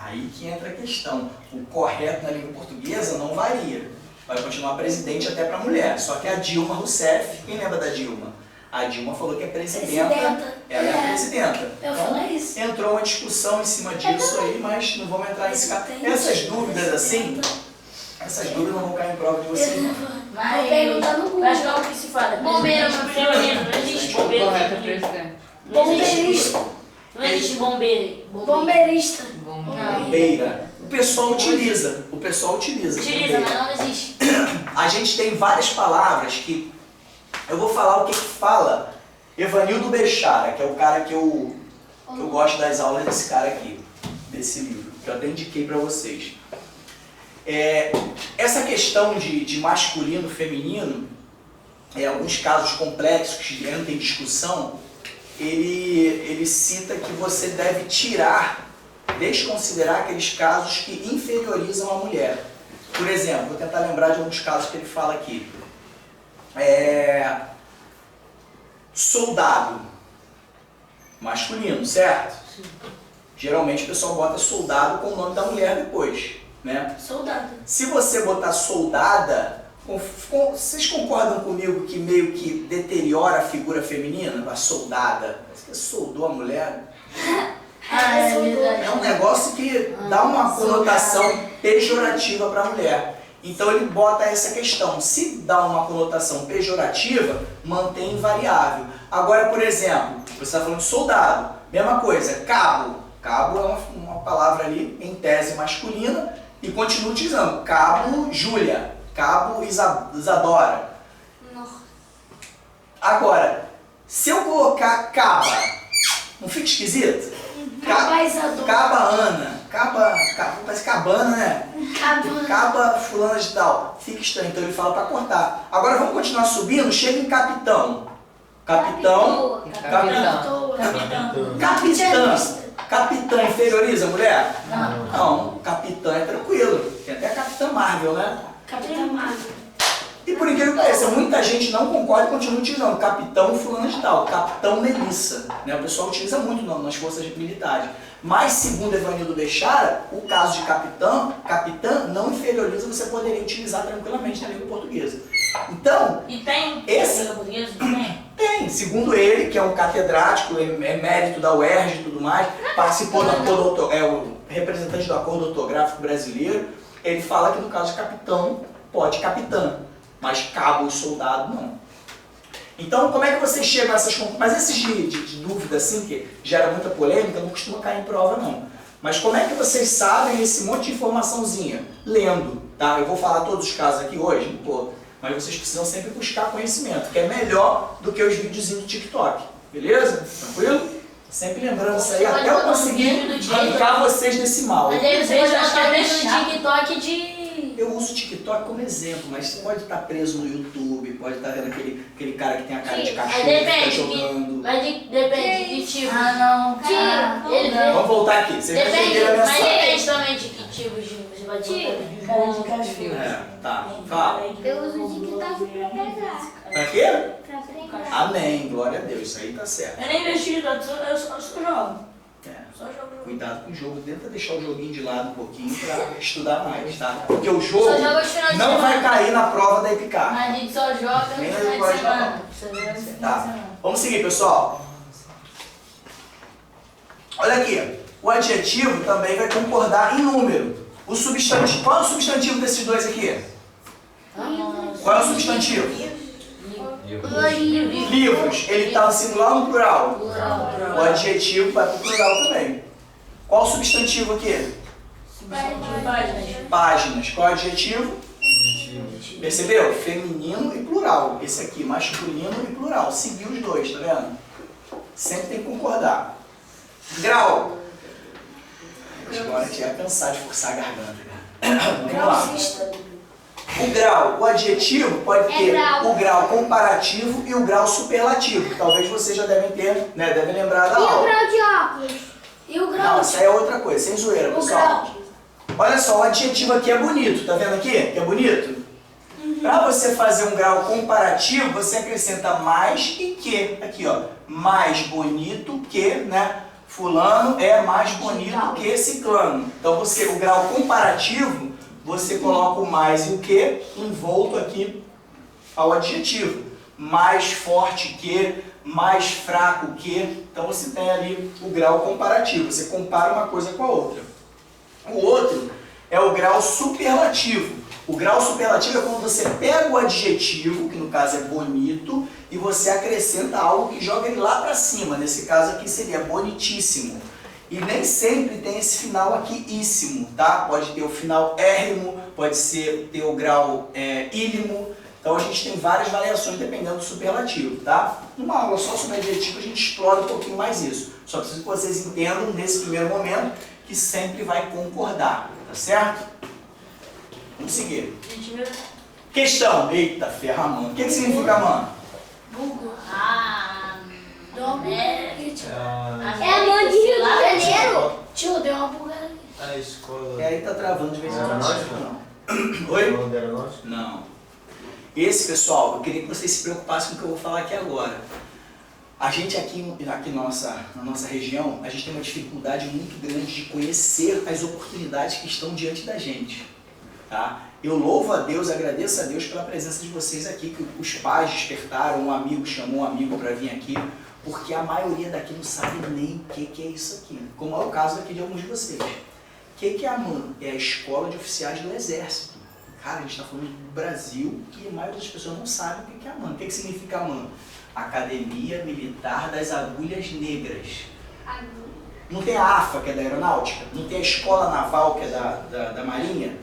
Aí que entra a questão. O correto na língua portuguesa não varia. Vai continuar presidente até para mulher. Só que a Dilma Rousseff, quem lembra da Dilma? A Dilma falou que é presidenta. Ela é a presidenta. Eu falei isso. Entrou uma discussão em cima disso aí, mas não vamos entrar nesse caso. Essas dúvidas assim, essas dúvidas não vão cair em prova de vocês. Vai perguntar no Google. Mas não o que se fala. Bombeiro, feminino. Não existe bombeiro Correto, feminino. presidente. Bombeirista. Não existe bombeiro. Bombeirista. Bombeira. O pessoal utiliza. Utiliza, bombeira. mas não existe. A gente tem várias palavras que... Eu vou falar o que fala Evanildo Bechara, que é o cara que eu gosto das aulas desse cara aqui, desse livro, que eu até indiquei para vocês. Essa questão de masculino e feminino, alguns casos complexos que entram em discussão, ele cita que você deve desconsiderar aqueles casos que inferiorizam a mulher. Por exemplo, vou tentar lembrar de alguns casos que ele fala aqui. Soldado, masculino, certo? Sim. Geralmente o pessoal bota soldado com o nome da mulher depois, né? Soldado. Se você botar soldada, vocês concordam comigo que meio que deteriora a figura feminina? A soldada, parece que soldou a mulher. É verdade. É um negócio que dá uma conotação pejorativa para a mulher. Então ele bota essa questão. Se dá uma conotação pejorativa, mantém invariável. Agora, por exemplo, você está falando de soldado. Mesma coisa, cabo. Cabo é uma palavra ali em tese masculina e continua utilizando. Cabo Júlia. Cabo Isadora. Agora, se eu colocar caba, não fica esquisito? Cabazador. Cabaana. Parece cabana, né? Caba fulana de tal. Fica estranho, então ele fala para cortar. Agora vamos continuar subindo, chega em capitão. Capitão. Capitã inferioriza a mulher? Não, capitã é tranquilo. Tem até a Capitã Marvel, né? Capitã Marvel. E por incrível que pareça, muita gente não concorda e continua utilizando capitão fulano de tal, capitão Melissa. Né? O pessoal utiliza muito nas forças militares. Mas, segundo Evanildo Bechara, o caso de capitã não inferioriza, você poderia utilizar tranquilamente na língua portuguesa. Então, E tem esse língua portuguesa? Tem? tem, segundo ele, que é um catedrático, emérito da UERJ e tudo mais, participou do acordo, é o representante do Acordo Ortográfico Brasileiro, ele fala que no caso de capitão, pode capitã, mas cabo e soldado não. Então, como é que vocês chegam a essas conclusões? Mas esses de dúvida, assim, que gera muita polêmica, não costuma cair em prova, não. Mas como é que vocês sabem esse monte de informaçãozinha? Lendo, tá? Eu vou falar todos os casos aqui hoje, não vou. Mas vocês precisam sempre buscar conhecimento, que é melhor do que os videozinhos do TikTok. Beleza? Tranquilo? Sempre lembrando isso aí, até eu conseguir arrancar vocês desse mal. Mas aí você pode acho que é botar bem no chato. TikTok de... Eu uso o TikTok como exemplo, mas você pode estar preso no YouTube, pode estar vendo aquele cara que tem a cara de cachorro Aí que tá depende, jogando. depende de tipo. Ah, não. Ele vê. Vamos voltar aqui, vocês já Depende, entenderam a mas mensagem. depende também de que tipo de você vai botar. Cara de cachorro. É, tá, fala. Eu uso o TikTok pra pegar. Pra quê? Pra aprender. Amém, glória a Deus, isso aí tá certo. Eu nem mexi, eu só jogo. É. Só jogo. Cuidado com o jogo, tenta deixar o joguinho de lado um pouquinho pra estudar mais, tá? Porque o jogo Só joga os finais de não vai semana. cair na prova da Epicar. Mas a gente só joga no Nem final vai de jogar. semana. Você joga no final de Tá, semana. vamos seguir, pessoal. Olha aqui, o adjetivo também vai concordar em número. O substantivo, qual é o substantivo desses dois aqui? Qual é o substantivo? Livros, ele está no singular ou no plural? O adjetivo vai para o plural também. Qual o substantivo aqui? Páginas. Qual é o adjetivo? Percebeu? Feminino e plural. Esse aqui, masculino e plural. Seguiu os dois, tá vendo? Sempre tem que concordar. Grau. Agora a gente vai cansar de forçar a garganta, cara. Vamos lá. O grau, o adjetivo pode ter o grau comparativo e o grau superlativo. Talvez vocês já devem ter, né? Devem lembrar da E o aula. grau de óculos? E o Não, grau? isso aí é outra coisa, sem zoeira, O pessoal. grau. Olha só, o adjetivo aqui é bonito, tá vendo aqui? Que é bonito? Para você fazer um grau comparativo, você acrescenta mais e que. Aqui, ó. Mais bonito que, né? Fulano é mais bonito que ciclano. Então, você, o grau comparativo, você coloca o mais e o que envolto aqui ao adjetivo. Mais forte que, mais fraco que. Então, você tem ali o grau comparativo. Você compara uma coisa com a outra. O outro é o grau superlativo. O grau superlativo é quando você pega o adjetivo, que no caso é bonito, e você acrescenta algo que joga ele lá para cima. Nesse caso aqui seria bonitíssimo. E nem sempre tem esse final aqui, íssimo, tá? Pode ter o final érrimo, pode ter o grau ílimo. Então a gente tem várias variações dependendo do superlativo, tá? Numa aula só sobre adjetivo a gente explora um pouquinho mais isso. Só preciso que vocês entendam nesse primeiro momento que sempre vai concordar, tá certo? Vamos seguir. Questão. Eita, ferra, mano. O que significa, mano? Google. É a mão de Rio de Janeiro? Tio, deu uma bugada aqui. A escola E aí tá travando de vez em quando. aeronáutica? Não. Oi? Escola de aeronáutica? Não. Esse, pessoal, eu queria que vocês se preocupassem com o que eu vou falar aqui agora. A gente aqui na nossa região, a gente tem uma dificuldade muito grande de conhecer as oportunidades que estão diante da gente. Tá? Eu louvo a Deus, agradeço a Deus pela presença de vocês aqui, que os pais despertaram, um amigo chamou um amigo para vir aqui, porque a maioria daqui não sabe nem o que é isso aqui, como é o caso aqui de alguns de vocês. O que é a MAN? É a Escola de Oficiais do Exército. Cara, a gente está falando do Brasil e a maioria das pessoas não sabe o que é a MAN. O que significa a MAN? Academia Militar das Agulhas Negras. Não tem a AFA, que é da Aeronáutica? Não tem a Escola Naval, que é da Marinha?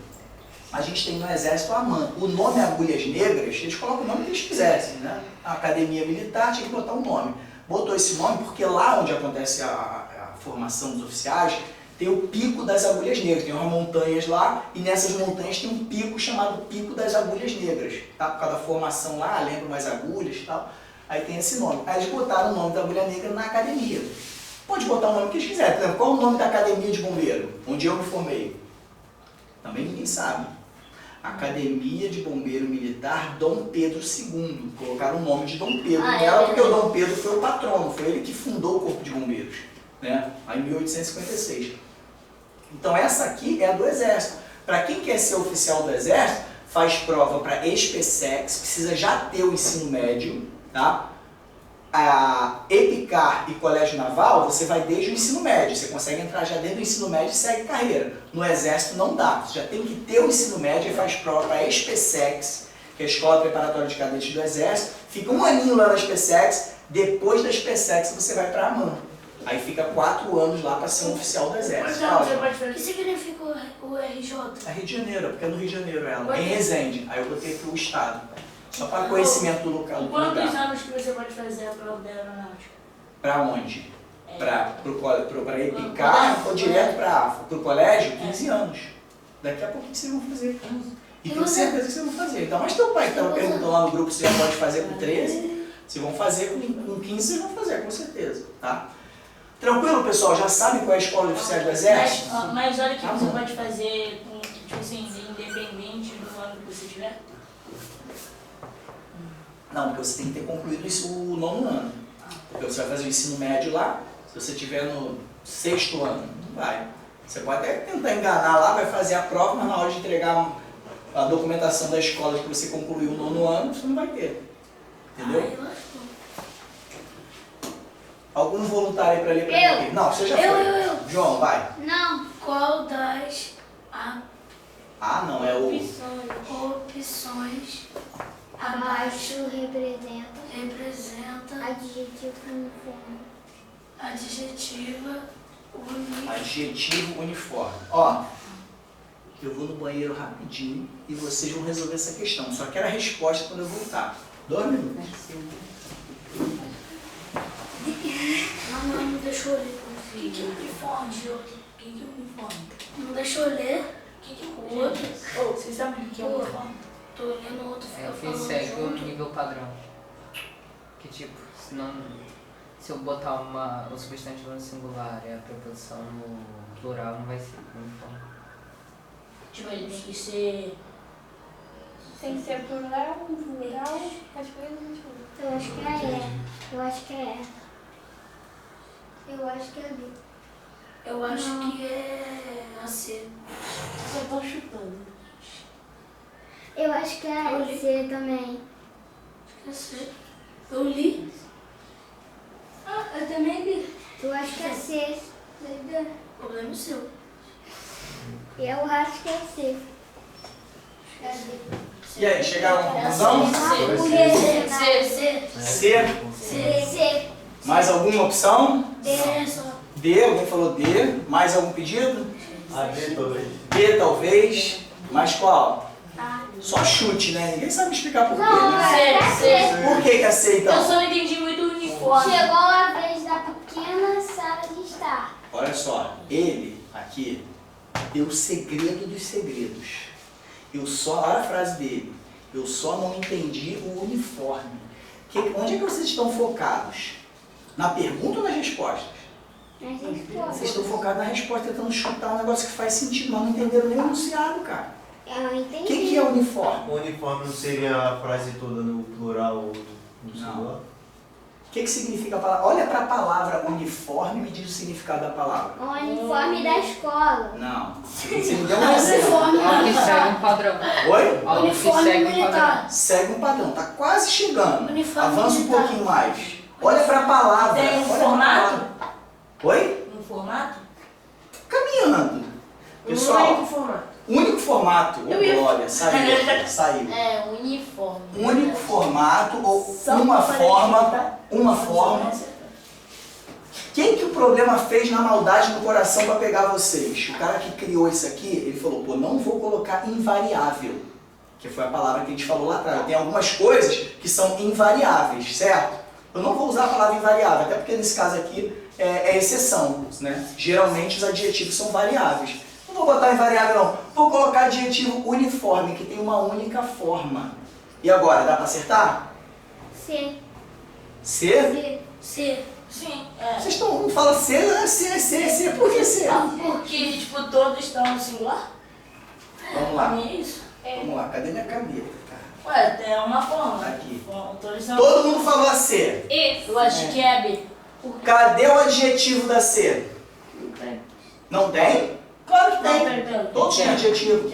A gente tem no Exército a MAN. O nome Agulhas Negras, eles colocam o nome que eles quisessem, né? A Academia Militar tinha que botar um nome. Botou esse nome porque lá onde acontece a formação dos oficiais, tem o Pico das Agulhas Negras. Tem umas montanhas lá e nessas montanhas tem um pico chamado Pico das Agulhas Negras. Tá? Por causa da formação lá, lembra mais agulhas e tal. Aí tem esse nome. Aí eles botaram o nome da agulha negra na academia. Pode botar o nome que eles quiserem. Por exemplo, qual é o nome da academia de bombeiro? Onde eu me formei? Também ninguém sabe. Academia de Bombeiro Militar Dom Pedro II. Colocaram o nome de Dom Pedro nela porque o Dom Pedro foi o patrono, foi ele que fundou o Corpo de Bombeiros, né? Aí em 1856. Então essa aqui é a do Exército. Para quem quer ser oficial do Exército, faz prova para ESPSEX, precisa já ter o ensino médio, tá? A EPICAR e Colégio Naval, você vai desde o ensino médio, você consegue entrar já dentro do ensino médio e segue carreira. No Exército não dá, você já tem que ter o ensino médio e faz prova para a ESPSEX, que é a Escola Preparatória de Cadetes do Exército, fica um aninho lá na ESPSEX, depois da ESPSEX você vai para a AMAN. Aí fica 4 anos lá para ser um oficial do Exército. O que significa o RJ? É Rio de Janeiro, porque é no Rio de Janeiro ela, em Resende. Aí eu botei para o estado. Só para conhecimento do local. Quantos anos que você pode fazer a prova da aeronáutica? Para onde? Para EPICAR ou direto para o colégio? 15 anos. Daqui a pouquinho vocês vão fazer. E tenho certeza que vocês vão fazer. Então, mas teu pai que estava perguntando lá no grupo se já pode fazer com 13, se vão fazer com 15, vocês vão fazer, com certeza. Tá? Tranquilo, pessoal? Já sabe qual é a escola de oficiais do Exército? Mas olha que você pode fazer, tipo assim, independente do ano que você tiver. Não, porque você tem que ter concluído isso o 9º ano. Porque você vai fazer o ensino médio lá, se você estiver no 6º ano, não vai. Você pode até tentar enganar lá, vai fazer a prova, mas na hora de entregar a documentação da escola que você concluiu o 9º ano, você não vai ter. Entendeu? Algum voluntário aí para ler para mim? Não, você já foi. Eu. João, vai. Não. Qual das Não, é o... opções Abaixo representa adjetivo uniforme? Adjetivo uniforme. Ó, eu vou no banheiro rapidinho e vocês vão resolver essa questão. Só quero a resposta quando eu voltar. 2 minutos. Não deixa eu ler. O que é uniforme, Diogo? O que é uniforme? Não deixa eu ler. O que é o outro? Vocês sabem o que é uniforme? Tô lendo o outro, É fica o que falando segue o junto. nível padrão. Que tipo, se eu botar o substantivo no singular e a preposição no plural, não vai ser uniforme. Tipo, ele tem que ser... Tem que ser plural, as coisas tipo. Eu acho que é. Eu acho que é B. Eu acho que é a C. Eu tô chutando. Eu acho que é C também. Acho que é C. Eu li. Eu também li. Eu acho que é C. O problema é seu. Eu acho que é C. E aí, chegaram a uma conclusão? C. Mais alguma opção? D, alguém falou D. Mais algum pedido? D talvez. D talvez. Mais qual? Só chute, né? Ninguém sabe explicar por quê, né? C. Por que é C Eu então? só não entendi muito o uniforme. Chegou a vez da pequena sala de estar. Olha só, ele aqui deu o segredo dos segredos. Olha a frase dele. Eu só não entendi o uniforme. Onde é que vocês estão focados? Na pergunta ou nas respostas? Vocês estão focados na resposta, tentando chutar um negócio que faz sentido, mas não entenderam nem o enunciado, cara. Eu O entendi. que é uniforme? O uniforme não seria a frase toda no plural ou no singular? O que significa a palavra? Olha para a palavra uniforme e me diz o significado da palavra. O uniforme da escola. Não. Você me deu um exemplo. Algo que segue um padrão. Oi? Algo que Uniforme segue um militar. padrão. Segue um padrão. Tá quase chegando. Uniforme Avança um militar. pouquinho mais. Olha para a palavra. Tem um Olha pra formato? palavra. Oi? No formato? Caminhando. Pessoal, formato. único formato. Ô, glória, saiu. É, uniforme. Único formato ou uma forma. Quem que o problema fez na maldade no coração para pegar vocês? O cara que criou isso aqui, ele falou, pô, não vou colocar invariável, que foi a palavra que a gente falou lá atrás. Tem algumas coisas que são invariáveis, certo? Eu não vou usar a palavra invariável, até porque nesse caso aqui é exceção, né? Geralmente os adjetivos são variáveis. Não vou botar em variável não, vou colocar adjetivo uniforme, que tem uma única forma. E agora, dá para acertar? C. C? C. Sim, Vocês estão, não fala C, C, por que C? porque, tipo, todos estão no singular. Vamos lá, Não é isso? vamos lá, cadê minha caneta, cara? Ué, tem uma forma. Aqui. Todos são... Todo mundo falou a C. Eu acho que é B. Cadê o adjetivo da C? Não tem? Claro que tem. Não, Todos têm adjetivo.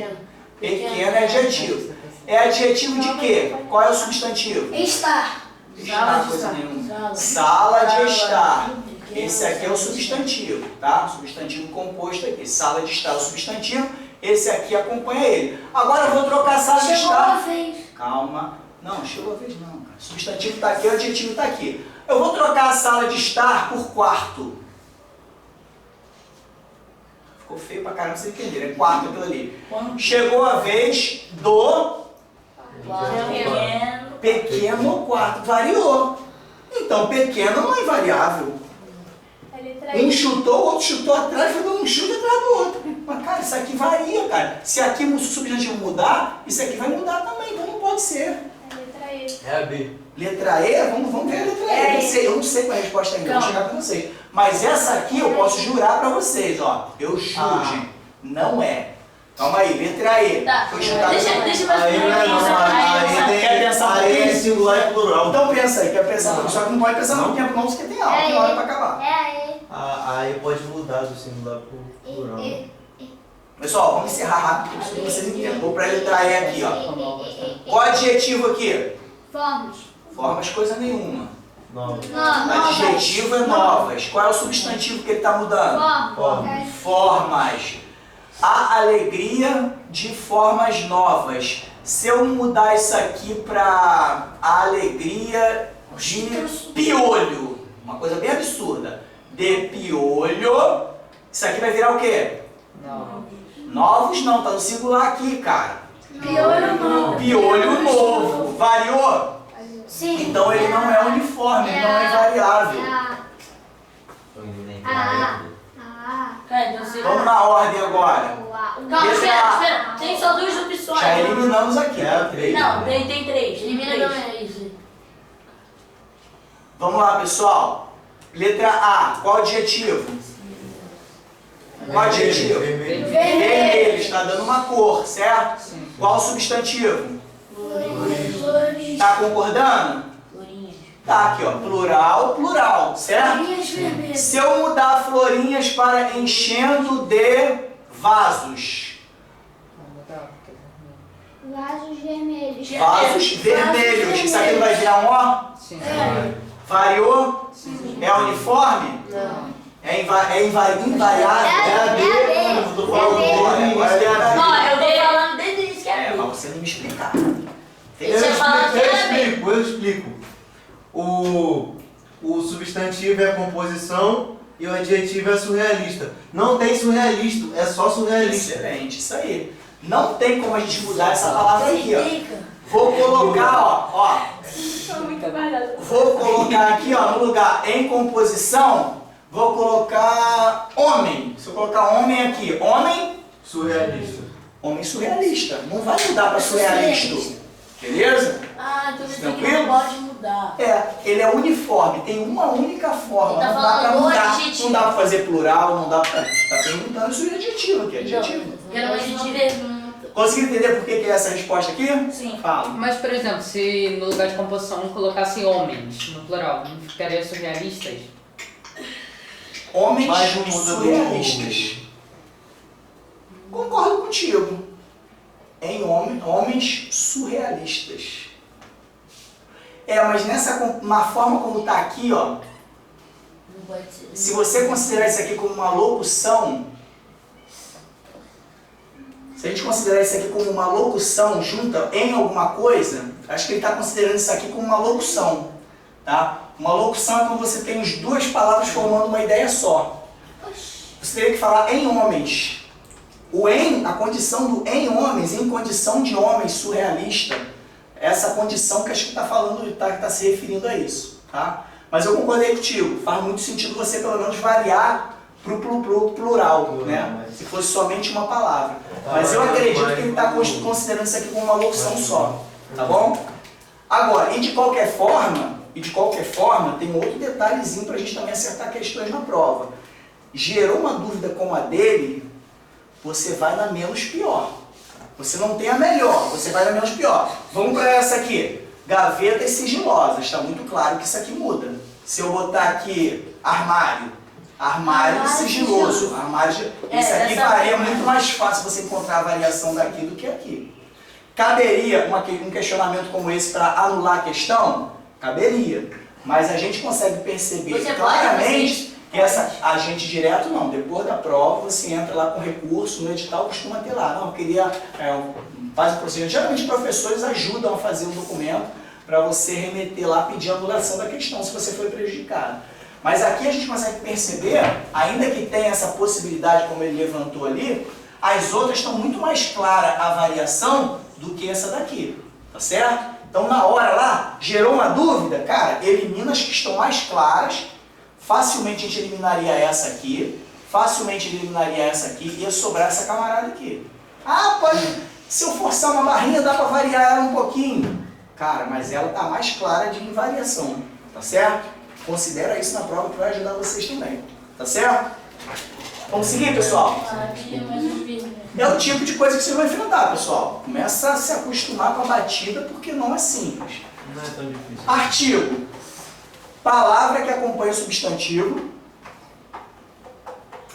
Pequeno é adjetivo. É adjetivo de quê? Qual é o substantivo? Estar. Estar, coisa nenhuma. Sala de estar. Esse aqui é o substantivo, tá? Substantivo composto aqui. Sala de estar é o substantivo. Esse aqui acompanha ele. Agora eu vou trocar sala de Chegou a estar. vez. Calma. Não, chegou a vez não, cara. Substantivo está aqui, o adjetivo está aqui. Eu vou trocar a sala de estar por quarto. Ficou feio pra caramba vocês entenderem. É quarto aquilo ali. Chegou a vez do pequeno quarto. Variou. Então, pequeno não é variável. Um chutou, o outro chutou atrás, foi dando um chute atrás do outro. Mas, cara, isso aqui varia, cara. Se aqui o substantivo mudar, isso aqui vai mudar também. Então não pode ser. É a B. Letra E, vamos ver a letra E. Eu não sei qual é a resposta ainda, vou chegar com vocês. Mas essa aqui eu posso jurar pra vocês, ó. Eu juro, gente. Não é. Calma aí, letra E. Tá. Foi chutada. Deixa eu Aí não é não, aí Quer pensar um aí é pouquinho? singular e plural. Então pensa aí, quer pensar um pouquinho. Só que não pode pensar muito tempo não, porque tem aula, tem hora pra acabar. Aí pode mudar do singular pro plural. Pessoal, vamos encerrar rápido, para que vocês entendam. Vou pra letra E aqui, ó. Qual adjetivo aqui? Formas. Formas coisa nenhuma. Nova. Adjetivo é novas. Qual é o substantivo que ele está mudando? Formas. Formas. A alegria de formas novas. Se eu mudar isso aqui para a alegria de piolho, uma coisa bem absurda. De piolho, isso aqui vai virar o quê? Não. Novos não, tá no singular aqui, cara. Piolho não. Piolho novo. Variou? Sim. Então ele não é uniforme, ele não é variável. Cara, então você... Vamos na ordem agora. Calma, Letra A. espera. Tem só duas opções. Já eliminamos aqui, né? Três. Não, tem três. Elimina não é isso. Vamos lá, pessoal. Letra A. Qual adjetivo? Qual adjetivo? Vermelho. Vermelho. Está dando uma cor, certo? Sim. Qual substantivo? Flores. Está concordando? Florinhas. Tá aqui, ó. Plural, plural, certo? Florinhas vermelhas. Se eu mudar florinhas para enchendo de vasos. Vamos botar. Vasos vermelhos. Vasos vermelhos. Isso aqui vai virar um ó? Sim. Variou? É uniforme? Não. É invariável? É a B, eu tô falando agora é a B. Ó, eu tô falando desde o início que é Mas você não me explicar. Eu explico. O substantivo é a composição e o adjetivo é surrealista. Não tem surrealista, é só surrealista. Excelente, isso aí. Não tem como a gente mudar essa palavra aqui, ó. Vou colocar, ó. Vou colocar aqui, ó, no lugar em composição, vou colocar homem. Se eu colocar homem aqui, homem, Surrealista. homem surrealista. Não vai mudar para surrealista. Beleza? Ah, então você tem que Tranquilo? não pode mudar. É, ele é uniforme, tem uma única forma. Ele tá Não dá pra falando do mudar. adjetivo. Não dá pra fazer plural, não dá pra. Tá perguntando sobre adjetivo aqui, adjetivo. Quero mais uma pergunta. Conseguiu entender por que que é essa resposta aqui? Sim. Fala. Mas, por exemplo, se no lugar de composição colocasse homens no plural, não ficaria surrealistas? Homens Mas não muda do surrealistas. Concordo contigo. Em homens surrealistas. Mas na forma como está aqui, ó, Não pode ser. se você considerar isso aqui como uma locução, se a gente considerar isso aqui como uma locução junta em alguma coisa, acho que ele está considerando isso aqui como uma locução, tá? Uma locução é quando você tem as duas palavras formando uma ideia só. Você teria que falar em homens. O em, a condição do em homens, em condição de homem surrealista, essa condição que acho que está falando, está se referindo a isso, tá? Mas eu concordei contigo, faz muito sentido você pelo menos variar para o plural, né? Se fosse somente uma palavra. Mas eu acredito que ele está considerando isso aqui como uma locução só, tá bom? Agora, e de qualquer forma, tem um outro detalhezinho para a gente também acertar questões na prova. Gerou uma dúvida como a dele, você vai na menos pior. Você não tem a melhor, você vai na menos pior. Vamos para essa aqui. Gavetas sigilosas. Está muito claro que isso aqui muda. Se eu botar aqui armário sigiloso. Isso aqui varia muito mais fácil você encontrar a variação daqui do que aqui. Caberia um questionamento como esse para anular a questão? Caberia. Mas a gente consegue perceber claramente que essa agente direto não. Depois da prova você entra lá com recurso, no edital costuma ter lá. Não, eu queria... faz o procedimento. Geralmente professores ajudam a fazer um documento para você remeter lá, pedir a anulação da questão se você foi prejudicado. Mas aqui a gente consegue perceber, ainda que tenha essa possibilidade como ele levantou ali, as outras estão muito mais clara a variação do que essa daqui, tá certo? Então na hora lá, gerou uma dúvida, cara, elimina as que estão mais claras, facilmente a gente eliminaria essa aqui, e ia sobrar essa camarada aqui. Ah, pode, se eu forçar uma barrinha dá para variar ela um pouquinho. Cara, mas ela está mais clara de invariação, tá certo? Considera isso na prova que vai ajudar vocês também, tá certo? Vamos seguir, pessoal? É o tipo de coisa que vocês vão enfrentar, pessoal. Começa a se acostumar com a batida porque não é simples. Não é tão difícil. Artigo. Palavra que acompanha o substantivo,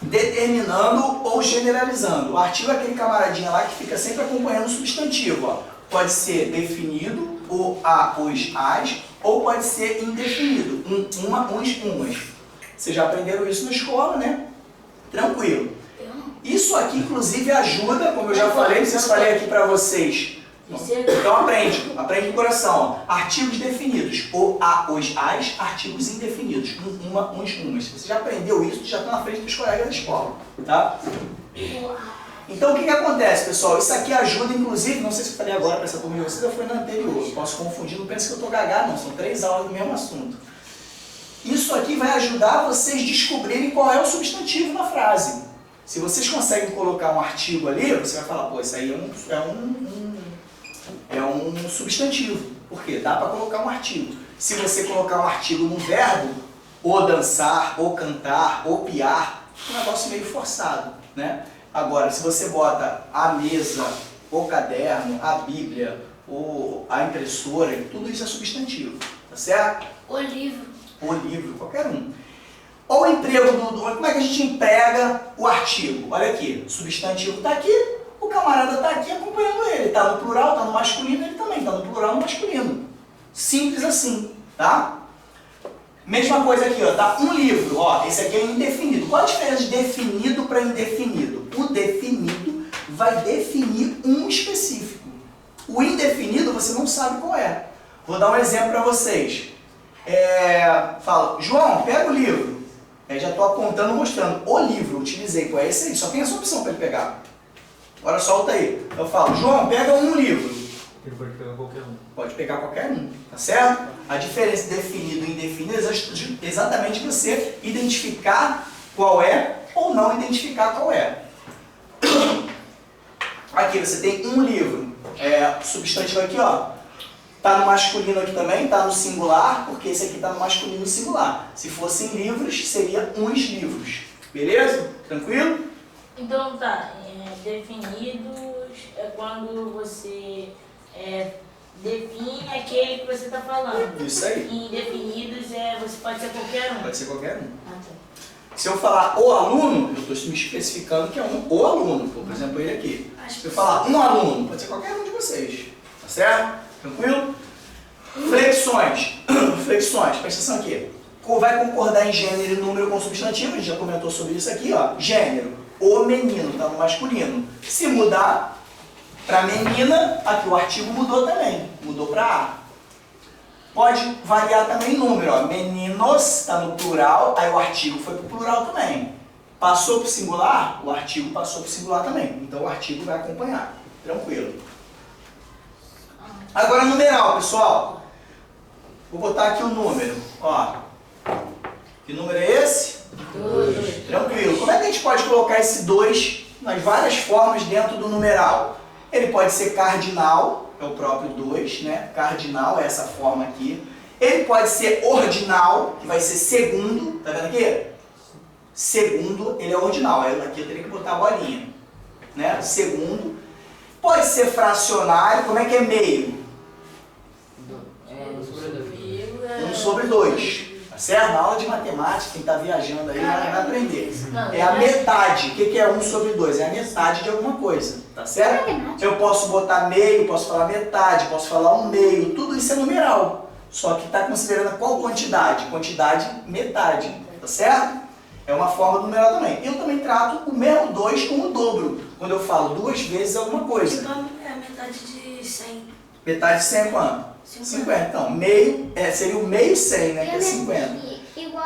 determinando ou generalizando. O artigo é aquele camaradinha lá que fica sempre acompanhando o substantivo. Ó. Pode ser definido, ou a, os, as, ou pode ser indefinido, uma, uns, umas. Vocês já aprenderam isso na escola, né? Tranquilo. Isso aqui, inclusive, ajuda, como eu já falei, falei aqui para vocês. Então aprende no coração. Ó. Artigos definidos, ou a, os, as, artigos indefinidos, uma, uns, umas. Você já aprendeu isso, já está na frente dos colegas da escola, tá? Então, o que acontece, pessoal? Isso aqui ajuda, inclusive, não sei se eu falei agora para essa turma de vocês, ou foi na anterior. Eu posso confundir, não pense que eu estou gagá, não. São 3 aulas do mesmo assunto. Isso aqui vai ajudar vocês a descobrirem qual é o substantivo na frase. Se vocês conseguem colocar um artigo ali, você vai falar, pô, isso aí é um substantivo. Por quê? Dá para colocar um artigo. Se você colocar um artigo num verbo, ou dançar, ou cantar, ou piar, é um negócio meio forçado, né? Agora, se você bota a mesa, o caderno, a Bíblia, ou a impressora, tudo isso é substantivo, tá certo? O livro. O livro, qualquer um. Ou o emprego como é que a gente emprega o artigo? Olha aqui, o substantivo está aqui, o camarada está aqui acompanhando ele. Está no plural, está no masculino, ele também está no plural, no masculino. Simples assim, tá? Mesma coisa aqui, ó, tá? Um livro, ó, esse aqui é indefinido. Qual a diferença de definido para indefinido? O definido vai definir um específico. O indefinido você não sabe qual é. Vou dar um exemplo para vocês. Fala, João, pega o livro. Já estou apontando, mostrando. O livro, utilizei, qual é esse aí? Só tem essa opção para ele pegar. Agora solta aí. Eu falo, João, pega um livro. Ele pode pegar qualquer um. Pode pegar qualquer um, tá certo? A diferença de definido e indefinido é exatamente você identificar qual é ou não identificar qual é. Aqui você tem um livro, substantivo aqui, ó. Tá no masculino aqui também, tá no singular, porque esse aqui tá no masculino singular. Se fossem livros, seria uns livros. Beleza? Tranquilo? Então tá, definidos é quando você define aquele que você está falando. Isso aí. E indefinidos você pode ser qualquer um. Pode ser qualquer um. Ah, tá. Se eu falar o aluno, eu estou me especificando que é o aluno. Por exemplo, ele aqui. Se eu falar um aluno, pode ser qualquer um de vocês. Tá certo? Tranquilo? Flexões. Flexões, presta atenção aqui. Vai concordar em gênero e número com substantivo, a gente já comentou sobre isso aqui, ó. Gênero, o menino, tá no masculino. Se mudar para menina, aqui o artigo mudou também, mudou para A. Pode variar também em número, ó. Meninos, está no plural, aí o artigo foi para o plural também. Passou para o singular, o artigo passou para o singular também. Então o artigo vai acompanhar, tranquilo. Agora numeral, pessoal. Vou botar aqui o número, ó. Que número é esse? 2. Tranquilo. Como é que a gente pode colocar esse 2 nas várias formas dentro do numeral? Ele pode ser cardinal, é o próprio 2, né? Cardinal é essa forma aqui. Ele pode ser ordinal, que vai ser segundo, tá vendo aqui? Segundo, ele é ordinal, aí aqui eu teria que botar a bolinha, né? Segundo. Pode ser fracionário, como é que é meio? 1 sobre 2. Tá certo? Na aula de matemática, quem está viajando aí vai aprender. É a metade. O que é 1 sobre 2? É a metade de alguma coisa. Tá certo? Eu posso botar meio, posso falar metade, posso falar 1/2. Tudo isso é numeral. Só que está considerando qual quantidade? Quantidade metade. Tá certo? É uma forma do numeral também. Eu também trato o mesmo 2 como o dobro. Quando eu falo 2 vezes alguma coisa. Então é a metade de 100. Metade de 100 é quanto? 50. Então, meio, seria o meio 100, né? Que é 50.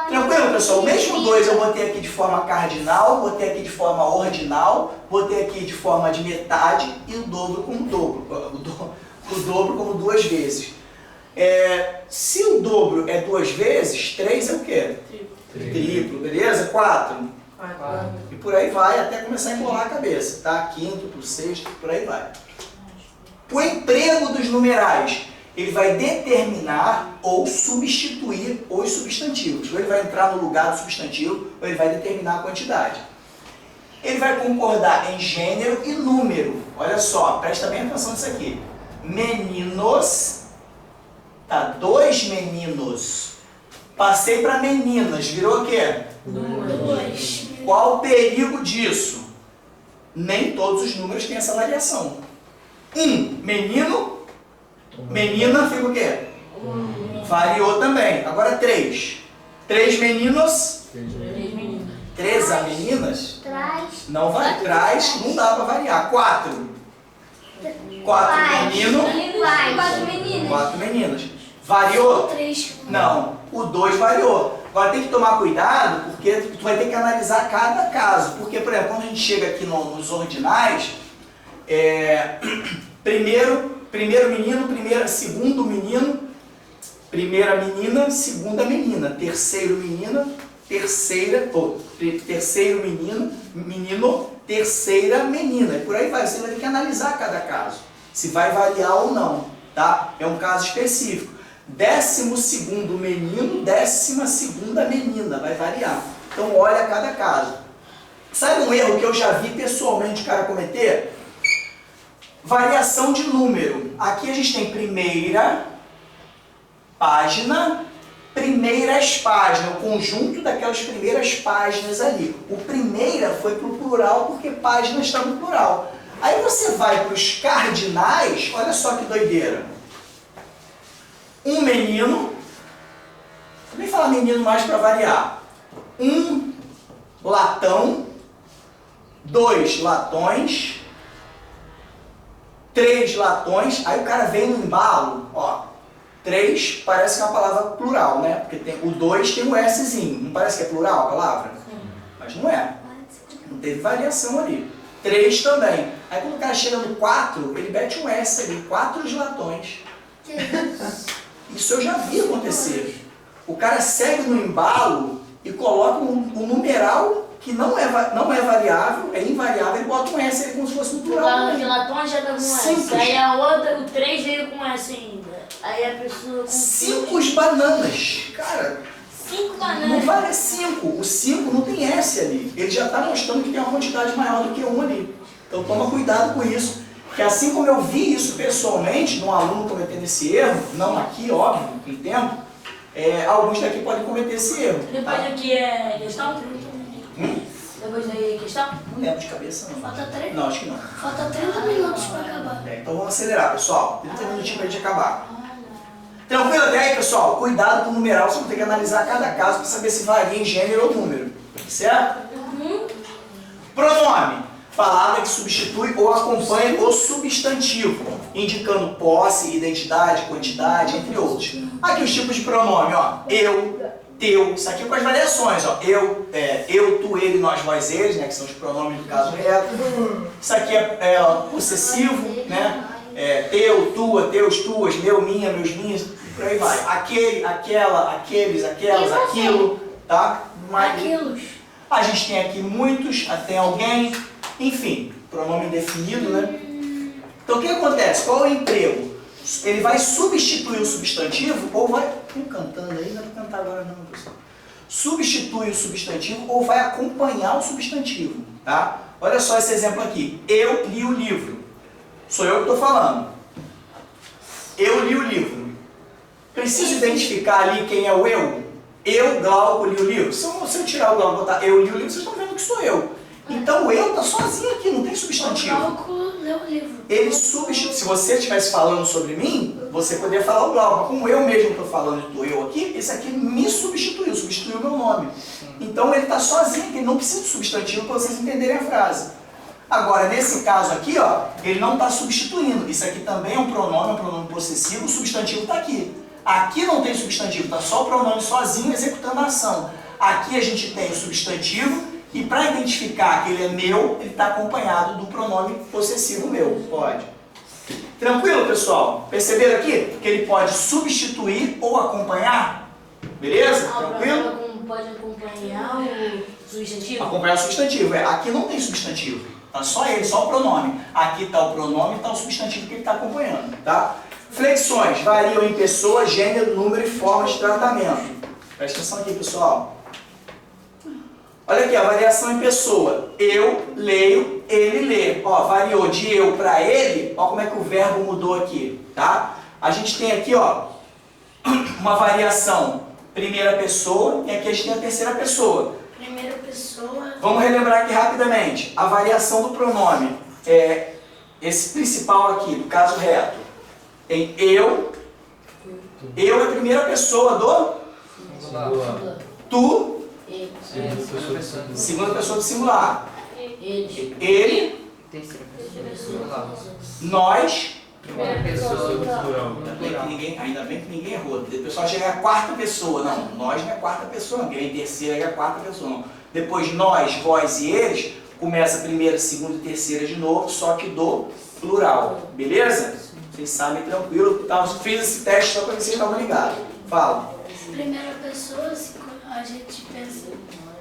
Tranquilo, pessoal? O mesmo 2 eu botei aqui de forma cardinal, botei aqui de forma ordinal, botei aqui de forma de metade e o dobro como dobro. O dobro como 2 vezes. Se o dobro é 2 vezes, 3 é o quê? Triplo, beleza? 4. E por aí vai, até começar a embolar a cabeça, tá? Quinto, sexto, por aí vai. O emprego dos numerais, ele vai determinar ou substituir os substantivos. Ou ele vai entrar no lugar do substantivo, ou ele vai determinar a quantidade. Ele vai concordar em gênero e número. Olha só, presta bem atenção nisso aqui. Meninos, tá? 2 meninos. Passei para meninas, virou o quê? 2. Qual o perigo disso? Nem todos os números têm essa variação. 1, menino, menina, fica o quê? Variou também. Agora 3. 3 meninos. 3 a meninas? Não vai. Traz, não dá para variar. 4. 4 menino. 4 meninas. Variou? 3. Não. O 2 variou. Agora tem que tomar cuidado, porque tu vai ter que analisar cada caso. Porque, por exemplo, quando a gente chega aqui nos ordinais, primeiro menino, segundo menino, primeira menina, segunda menina, terceiro menina, terceiro menino, terceira menina. E por aí vai, você vai ter que analisar cada caso, se vai variar ou não, tá? É um caso específico. 12º menino, 12ª menina, vai variar. Então olha cada caso. Sabe um erro que eu já vi pessoalmente o cara cometer? Variação de número. Aqui a gente tem primeira página, primeiras páginas, o conjunto daquelas primeiras páginas ali. O primeira foi para o plural porque página está no plural. Aí você vai para os cardinais, olha só que doideira. Um menino, vou nem falar menino mais para variar. 1 latão, 2 latões, 3 latões, aí o cara vem no embalo, ó, 3 parece que é uma palavra plural, né? Porque tem, o 2 tem um Szinho, não parece que é plural a palavra? Mas não é, não teve variação ali. 3 também. Aí quando o cara chega no 4, ele mete um S ali, 4 latões. Isso eu já vi acontecer. O cara segue no embalo e coloca um numeral que não é variável, é invariável, e bota um S ali como se fosse um plural. O latão já tá com S. Simples. Aí a outra, o 3 veio com S ainda. Aí a pessoa... 5 bananas. Cara, 5 não bananas. vale 5. O 5 não tem S ali. Ele já está mostrando que tem uma quantidade maior do que 1 ali. Então toma cuidado com isso. Que assim como eu vi isso pessoalmente, num aluno cometendo esse erro, não aqui, óbvio, em tempo, alguns daqui podem cometer esse erro. Depois Tá? aqui é questão? Depois daí é questão? Não lembro de cabeça, não. Falta 3. Não, acho que não. Falta 30 minutos para acabar. Então vamos acelerar, pessoal. 30 minutinhos para a gente acabar. Tranquilo até aí, pessoal? Cuidado com o numeral, você vai ter que analisar cada caso para saber se varia em gênero ou número. Certo? Pronome. Palavra que substitui ou acompanha o substantivo, indicando posse, identidade, quantidade, entre outros. Aqui os tipos de pronome, ó. Eu, teu, isso aqui com as variações, ó. Eu, tu, ele, nós, vós, eles, né? Que são os pronomes do caso reto. Isso aqui é possessivo, né? Teu, tua, teus, tuas, meu, minha, meus, minhas, por aí vai. Aquele, aquela, aqueles, aquelas, aquilo. tá? Aquilos. A gente tem aqui muitos, tem alguém, enfim, pronome indefinido, né? Então o que acontece? Qual é o emprego? Ele vai substituir o substantivo ou vai... cantando aí, não é pra cantar agora não, pessoal. Substitui o substantivo ou vai acompanhar o substantivo, tá? Olha só esse exemplo aqui. Eu li o livro. Sou eu que estou falando. Eu li o livro. Preciso identificar ali quem é o eu? Eu, Glauco, li o livro. Se eu tirar o Glauco e botar eu li o livro, vocês estão vendo que sou eu. Então o eu está sozinho aqui, não tem substantivo. O Glauco leu o livro. Ele substitui. Se você estivesse falando sobre mim, você poderia falar o Glauco. Mas como eu mesmo estou falando do eu aqui, esse aqui me substituiu o meu nome. Então ele está sozinho aqui, ele não precisa de substantivo para vocês entenderem a frase. Agora, nesse caso aqui, ó, ele não está substituindo. Isso aqui também é um pronome possessivo, o substantivo está aqui. Aqui não tem substantivo, está só o pronome sozinho executando a ação. Aqui a gente tem o substantivo e para identificar que ele é meu, ele está acompanhado do pronome possessivo meu. Pode. Tranquilo, pessoal? Perceberam aqui que ele pode substituir ou acompanhar? Beleza? Tranquilo? Pode acompanhar o substantivo? Acompanhar o substantivo. Aqui não tem substantivo. Tá só ele, só o pronome. Aqui está o pronome e está o substantivo que ele está acompanhando. Tá? Flexões variam em pessoa, gênero, número e forma de tratamento. Presta atenção aqui, pessoal. Olha aqui, a variação em pessoa. Eu leio, ele lê. Ó, variou de eu para ele. Ó como é que o verbo mudou aqui. Tá? A gente tem aqui, ó, uma variação primeira pessoa e aqui a gente tem a terceira pessoa. Primeira pessoa. Vamos relembrar aqui rapidamente. A variação do pronome é esse principal aqui, do caso reto. Tem eu. Eu é a primeira pessoa do tu. Segunda pessoa do singular. Ele. Terceira pessoa singular. Nós. Primeira pessoa plural. Ainda bem que ninguém errou. O pessoal chega à quarta pessoa. Não, nós não é a quarta pessoa. Ninguém é terceira, é a quarta pessoa. Não. Depois nós, vós e eles, começa a primeira, segunda e terceira de novo, só que do plural. Beleza? Vocês sabem, tranquilo. Tá, fiz esse teste só para ver se vocês estavam ligados. Fala. Primeira pessoa, a gente pensa,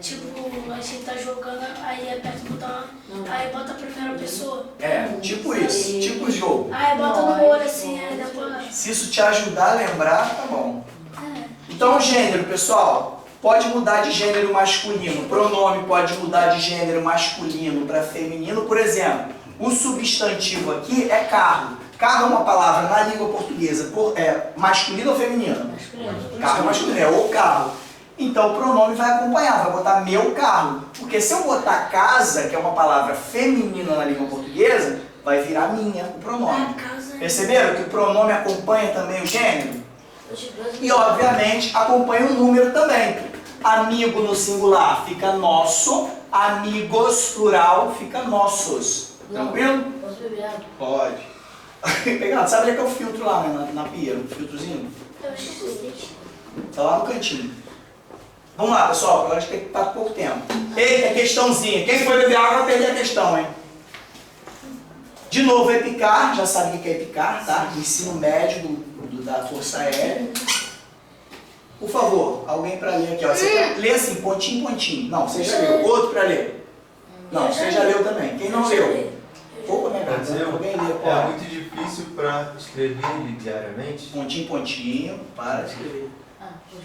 tipo, a gente tá jogando, aí aperta o botão, aí bota a primeira pessoa. É, tipo isso, tipo jogo. Aí bota no olho assim, aí depois... Se isso te ajudar a lembrar, tá bom. Então o gênero, pessoal, pode mudar de gênero masculino. O pronome pode mudar de gênero masculino para feminino. Por exemplo, o substantivo aqui é carro. Carro é uma palavra na língua portuguesa, masculino ou feminino? Masculino. Carro é masculino, é o carro. Então o pronome vai acompanhar, vai botar meu carro. Porque se eu botar casa, que é uma palavra feminina na língua portuguesa, vai virar minha, o pronome. Perceberam que o pronome acompanha também o gênero? E obviamente acompanha o número também. Amigo no singular fica nosso, amigos plural fica nossos. Tranquilo? Posso beber água? Pode. Pegado, sabe onde é que é o filtro lá, né, na pia, o filtrozinho? Tá lá no cantinho. Vamos lá, pessoal, agora a gente tem que estar com pouco tempo. Eita, questãozinha. Quem foi beber água vai perder a questão, hein? De novo, EPICAR, já sabe o que é EPICAR, tá? Ensino médio da Força Aérea. Por favor, alguém para ler aqui, ó. Você lê assim, pontinho, pontinho. Não, você já leu. Outro para ler. Não, você já leu também. Quem não leu? Pouco, né, cara? Alguém lê, pô. É muito difícil para escrever ele diariamente. Pontinho, pontinho, para de escrever.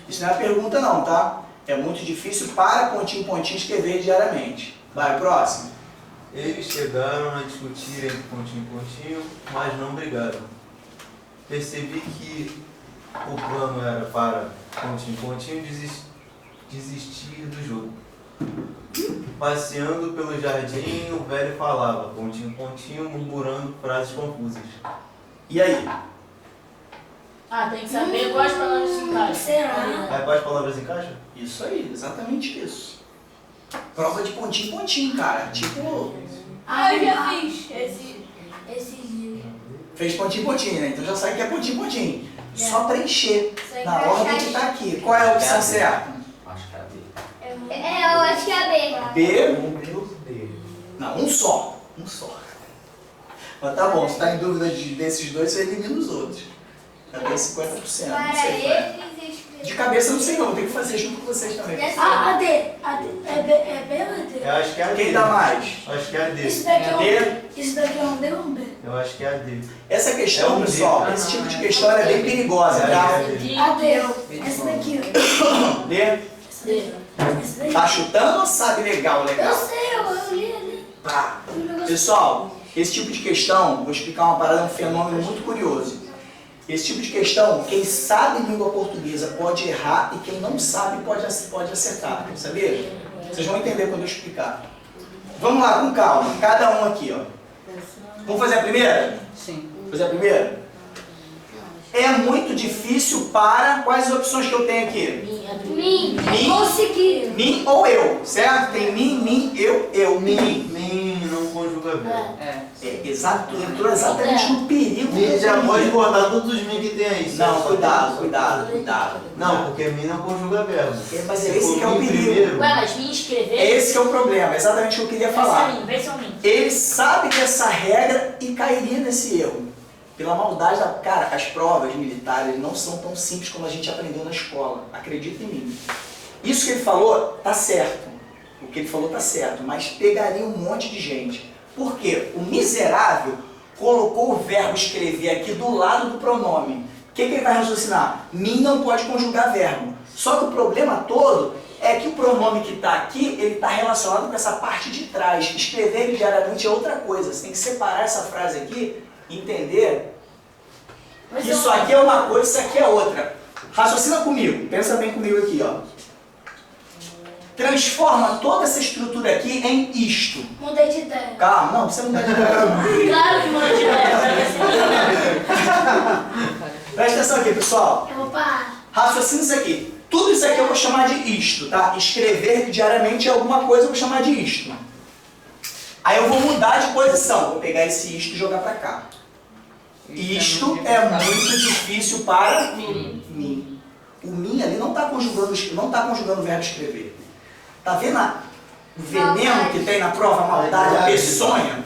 Isso não é uma pergunta não, tá? É muito difícil para pontinho, pontinho escrever diariamente. Vai, próximo. Eles chegaram a discutir entre pontinho e pontinho, mas não brigaram. Percebi que o plano era para pontinho e pontinho desistir do jogo. Passeando pelo jardim, o velho falava, pontinho, pontinho, murmurando frases confusas. E aí? Tem que saber quais palavras se encaixam. Aí quais palavras encaixam? Isso aí, exatamente isso. Prova de pontinho, pontinho, cara. Tipo... Eu já fiz esse dia. Fez pontinho, pontinho, né? Então já sabe que é pontinho, pontinho. Só preencher na ordem que tá aqui. Qual é a opção certa? Acho que é a B. Eu acho que é B. B? Não, um só. Um só. Mas tá bom, se tá em dúvida desses dois, você elimina os outros. Já tem 50%. Para eles De cabeça eu não sei não, vou ter que fazer junto com vocês também. Ah, AD. É B ou é D? Eu acho que é a D. Quem dá mais? Eu acho que é a D. Isso daqui é um D. D. Isso daqui é um D ou um B? Eu acho que é a D. Essa questão, É um pessoal, D. esse tipo de questão ela é bem perigosa, tá? AD. Essa daqui, ó. D. Essa daqui. Tá chutando ou sabe legal, Eu legal? sei, eu li ali. Tá. Pessoal, esse tipo de questão, vou explicar uma parada, é um fenômeno muito curioso. Esse tipo de questão, quem sabe língua portuguesa pode errar e quem não sabe pode acertar, sabia? Vocês vão entender quando eu explicar. Vamos lá, com calma, cada um aqui, ó. Vamos fazer a primeira? Sim. Fazer a primeira? É muito difícil para... Quais as opções que eu tenho aqui? Mim. Mim. Consegui. Mim ou eu, certo? Tem mim, eu, mim. Mim não conjuga verbo. É. É, exato, entrou exatamente no perigo. Mim já pode botar todos os mim que tem aí. Não, cuidado. Não, porque mim não conjuga verbo. Mas é Se esse for que é o mim perigo. primeiro, Ué, mas me inscrever? É esse que é o problema, é exatamente o que eu queria falar. Vê se é um mim. Ele sabe dessa regra e cairia nesse erro. Pela maldade da... Cara, as provas militares não são tão simples como a gente aprendeu na escola. Acredita em mim. Isso que ele falou tá certo. O que ele falou tá certo, mas pegaria um monte de gente. Por quê? O miserável colocou o verbo escrever aqui do lado do pronome. O que ele vai raciocinar? Mim não pode conjugar verbo. Só que o problema todo é que o pronome que está aqui, ele está relacionado com essa parte de trás. Escrever ele diariamente é outra coisa. Você tem que separar essa frase aqui e entender que isso aqui é uma coisa, isso aqui é outra. Raciocina comigo, pensa bem comigo aqui, ó. Transforma toda essa estrutura aqui em isto. Mudei de ideia. Calma, não, você não dá de ideia. Claro que mudou de ideia. Presta atenção aqui, pessoal. Eu vou parar. Raciocina isso aqui. Tudo isso aqui eu vou chamar de isto, tá? Escrever diariamente alguma coisa eu vou chamar de isto. Aí eu vou mudar de posição. Vou pegar esse isto e jogar pra cá. Isto é muito difícil para mim. O mim ali não está conjugando o verbo escrever. Tá vendo o veneno que tem na prova, a maldade, a peçonha,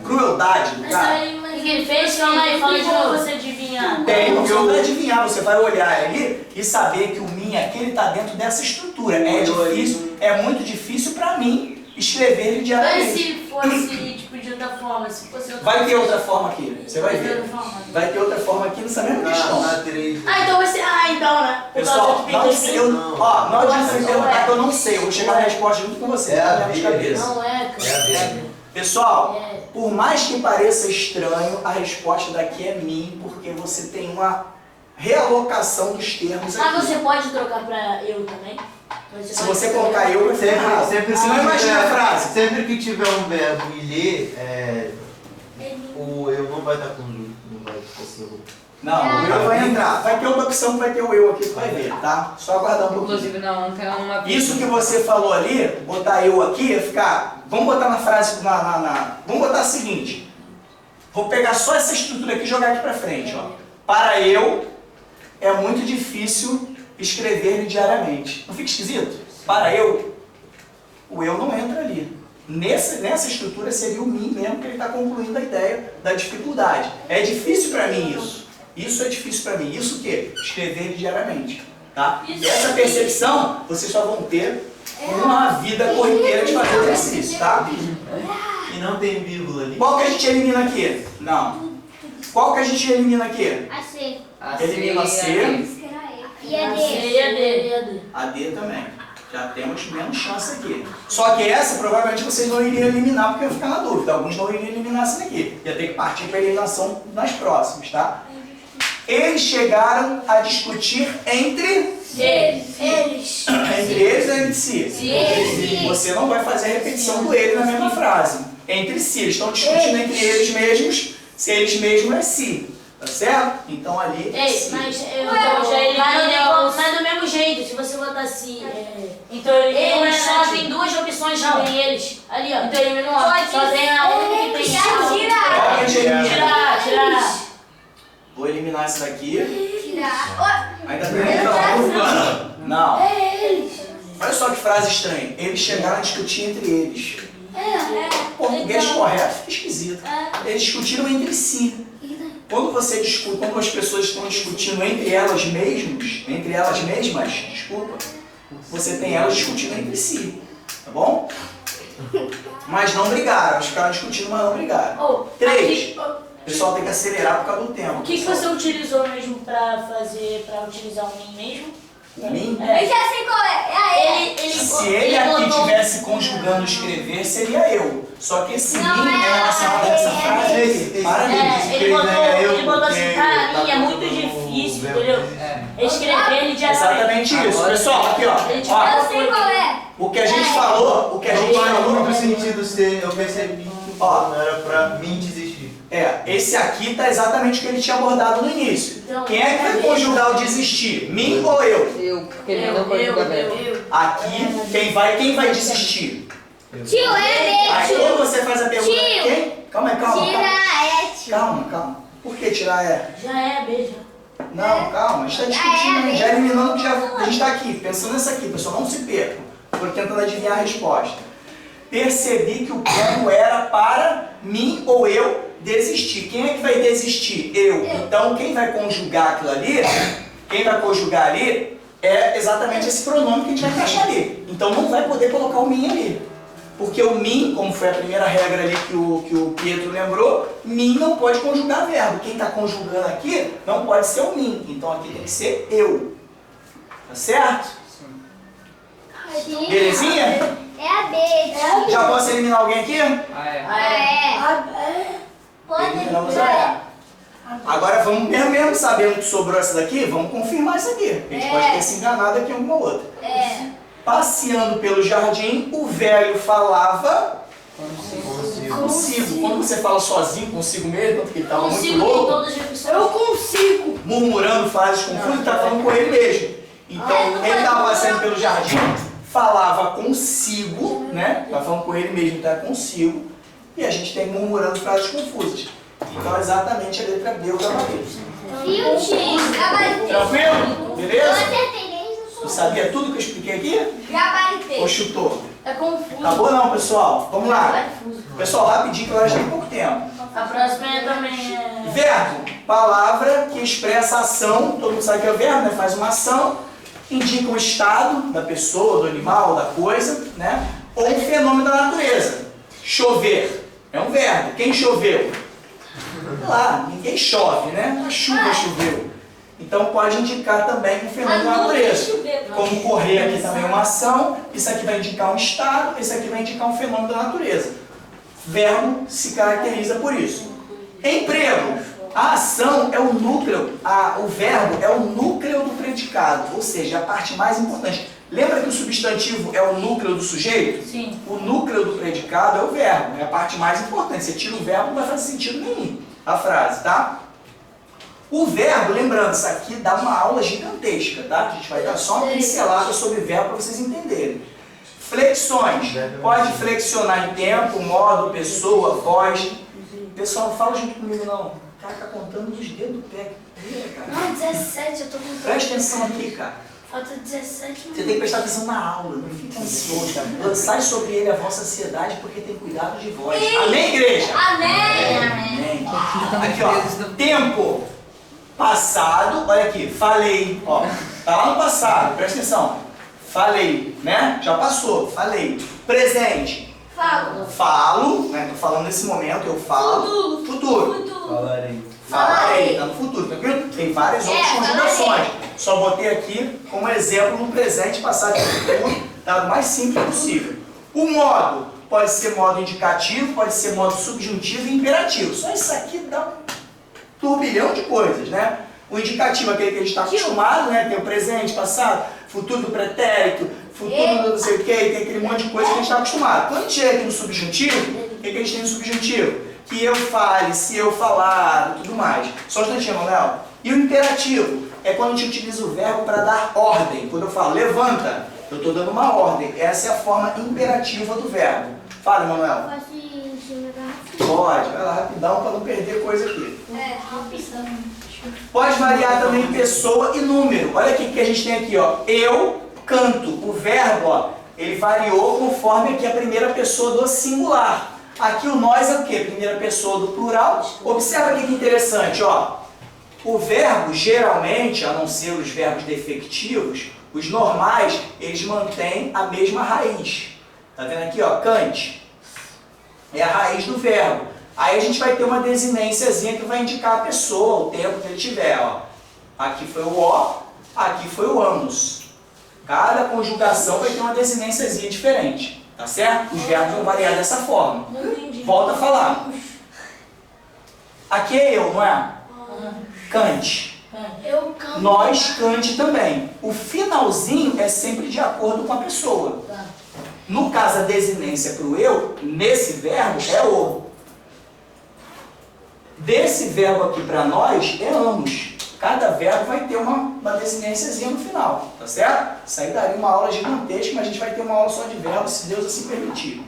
crueldade do Mas cara? aí, O mas que ele fez? Calma aí, fala de novo você adivinhar. Tem, porque você vai adivinhar, você vai olhar ali e saber que o mim aqui ele está dentro dessa estrutura. É difícil, é muito difícil para mim escrever ele Mas diariamente. se fosse tipo de outra forma, se fosse outra Vai ter outra forma aqui, você vai ver. outra forma. Vai ter outra forma aqui nessa mesma questão. na 3. Ah, então vai ser. Ah, então, né? Por causa Pessoal, que tem não dois sei, mil. não adianta você perguntar que eu não sei, eu vou chegar na resposta junto com você, É a na minha B. cabeça. Não é, cara. Pessoal, É. por mais que pareça estranho, a resposta daqui é mim, porque você tem uma realocação dos termos aqui. Ah, você pode trocar pra eu também? Se você colocar eu, vai ficar errado. Sempre Você não imagina a frase. Sempre que tiver um verbo e ler, o eu não vai estar conjunto, não vai ser o... Não, o eu vai entrar. Vai ter outra opção que vai ter o eu aqui, tu vai ver, tá? Só aguardar um pouquinho. Inclusive na ontem é uma... Isso que você falou ali, botar eu aqui, ia ficar... Vamos botar na frase, vamos botar o seguinte. Vou pegar só essa estrutura aqui e jogar aqui pra frente, ó. Para eu, é muito difícil escrever diariamente. Não fica esquisito? Para eu, o eu não entra ali. Nessa estrutura seria o mim mesmo, que ele está concluindo a ideia da dificuldade. É difícil para mim isso. Isso é difícil para mim. Isso o quê? Escrever diariamente. Tá? E essa percepção vocês só vão ter uma vida corriqueira de fazer exercício, tá? E não tem vírgula ali. Qual que a gente elimina aqui? Não. Qual que a gente elimina aqui? A C. Elimina a C. E a D. E a D, e a D. A D também. Já temos menos chance aqui. Só que essa provavelmente vocês não iriam eliminar porque ia ficar na dúvida. Alguns não iriam eliminar essa daqui. Ia ter que partir para a eliminação nas próximas, tá? Eles chegaram a discutir entre Eles. entre eles ou entre si? Eles. Você não vai fazer a repetição do ele na mesma frase. Entre si. Eles estão discutindo entre eles mesmos. Se eles mesmos é si. Tá certo? Então ali é Ei, si. mas eu já eliminei. Mas do mesmo jeito, se você botar assim. Então eles só tem duas opções de tem eles. Ali, ó. Então elimina uma. Só tem a única que tem Qual que a gente elimina? Tirar. Vou eliminar essa daqui. Tirar. Ainda tem outra. Não. Olha só que frase estranha. Eles chegaram a discutir entre eles. Português correto, fica esquisito. Eles discutiram entre si. quando você discute, quando as pessoas estão discutindo entre elas mesmas, desculpa, você tem elas discutindo entre si, tá bom? Mas não brigaram, elas ficaram discutindo, mas não brigaram. 3, o pessoal tem que acelerar por causa do tempo. O que você utilizou mesmo pra utilizar o mim mesmo? Mim? Eu já sei qual é. Se ele aqui estivesse conjugando escrever, seria eu. Só que esse mim é relacionado a essa frase aí. Parabéns. Ele botou assim, pra mim é muito difícil, entendeu? Escrever ele já Exatamente isso. Pessoal, aqui ó. Eu sei qual é. O que a gente falou, no sentido ser, eu percebi que não era pra mim desistir. Esse aqui tá exatamente o que ele tinha abordado no início. Quem é que vai conjugar o desistir? Mim ou eu? Eu, porque ele não conjuga bem. Aqui, quem vai desistir? Tio, Aí quando você faz a pergunta, Tio. quem? Calma. Calma. Por que tirar é? Já é, beijo. Não, calma, a gente está discutindo, já eliminando que a gente está aqui, pensando nisso aqui, pessoal, não se percam. Estou tentando adivinhar a resposta. Percebi que o plano era para mim ou eu desistir. Quem é que vai desistir? Eu. Então, quem vai conjugar aquilo ali, é exatamente esse pronome que a gente vai encaixar ali. Então, não vai poder colocar o mim ali. Porque o mim, como foi a primeira regra ali que o Pietro lembrou, mim não pode conjugar verbo. Quem está conjugando aqui não pode ser o mim. Então, aqui tem que ser eu. Tá certo? Belezinha? É a B. Já posso eliminar alguém aqui? Eliminamos a E. Agora vamos, mesmo sabendo que sobrou essa daqui, vamos confirmar isso aqui. A gente pode ter se enganado aqui uma ou outra. Passeando pelo jardim, o velho falava consigo. Quando você fala sozinho, consigo mesmo, porque ele estava muito louco, Eu consigo. murmurando frases confusas, ele estava falando com ele mesmo. Então, ele estava passeando pelo jardim, falava consigo, né? Estava falando com ele mesmo, então é consigo. E a gente tem murmurando frases confusas. Então, exatamente a letra B, o gabarito. Viu, tio? Gabaritei. Tranquilo? Beleza? acertei desde o Tu sabia tudo que eu expliquei aqui? Gabaritei. Ou chutou? É confuso. Acabou não, pessoal? Vamos lá. Confuso. Pessoal, rapidinho, que eu acho que tem pouco tempo. A próxima também é... Verbo, palavra que expressa ação. Todo mundo sabe que é o verbo, né? Faz uma ação. Indica um estado da pessoa, do animal, da coisa, né? Ou um fenômeno da natureza. Chover é um verbo. Quem choveu? Lá, ninguém chove, né? A chuva choveu. Então pode indicar também um fenômeno da natureza. Como correr aqui também é uma ação, isso aqui vai indicar um estado, isso aqui vai indicar um fenômeno da natureza. Verbo se caracteriza por isso. Emprego. A ação é o núcleo, o verbo é o núcleo do predicado, ou seja, a parte mais importante. Lembra que o substantivo é o núcleo do sujeito? Sim. O núcleo do predicado é o verbo, é a parte mais importante. Você tira o verbo, não vai fazer sentido nenhum a frase, tá? O verbo, lembrando, isso aqui dá uma aula gigantesca, tá? A gente vai dar só uma pincelada sobre verbo para vocês entenderem. Flexões. Pode flexionar em tempo, modo, pessoa, voz. Pessoal, não fala junto comigo não. O cara tá contando nos dedos do pé. Cara. Não, 17, eu tô contando. Presta atenção aqui, cara. Falta 17 Você tem que prestar atenção na aula, não fique ansioso, cara. Lançai sobre ele a vossa ansiedade, porque tem cuidado de vós. Amém, igreja? Amém. Amém. Aqui, ó. Tempo passado, olha aqui, falei, ó. Tá lá no passado, presta atenção. Falei, né? Já passou, falei. Presente. Falo, né? Tô falando nesse momento, eu falo. Futuro. Falarei, tá no futuro, tranquilo? Tem várias outras conjugações. Só botei aqui como exemplo no presente, passado e futuro, tá? O mais simples possível. O modo pode ser modo indicativo, pode ser modo subjuntivo e imperativo. Só isso aqui dá um turbilhão de coisas, né? O indicativo é aquele que a gente está acostumado, né? Tem o presente, passado, futuro do pretérito, futuro do não sei o que, tem aquele monte de coisa que a gente está acostumado. Quando a gente chega aqui no subjuntivo, o que a gente tem no subjuntivo? Que eu fale, se eu falar, tudo mais. Só um instantinho, Léo. E o imperativo é quando a gente utiliza o verbo para dar ordem. Quando eu falo levanta, eu estou dando uma ordem. Essa é a forma imperativa do verbo. Fala, Manuel. Posso encher minha garrafa? Pode, vai lá rapidão para não perder coisa aqui. Rapidão. Pode variar também pessoa e número. Olha aqui que a gente tem aqui, ó. Eu canto. O verbo, ó, ele variou conforme aqui a primeira pessoa do singular. Aqui o nós é o quê? Primeira pessoa do plural. Observa aqui que interessante, ó. O verbo, geralmente, a não ser os verbos defectivos, os normais, eles mantêm a mesma raiz. Tá vendo aqui, ó? Cante. É a raiz do verbo. Aí a gente vai ter uma desinênciazinha que vai indicar a pessoa, o tempo que ele tiver, ó. Aqui foi o ó, aqui foi o amos. Cada conjugação vai ter uma desinênciazinha diferente. Tá certo? Os verbos vão variar dessa forma. Não entendi. Volta a falar. Aqui é eu, não é? Cante. Eu canto. Nós, cante também. O finalzinho é sempre de acordo com a pessoa. Tá. No caso, a desinência para o eu, nesse verbo, é o. Desse verbo aqui para nós, é amos. Cada verbo vai ter uma desinênciazinha no final, tá certo? Isso aí daria uma aula gigantesca, mas a gente vai ter uma aula só de verbos, se Deus assim permitir.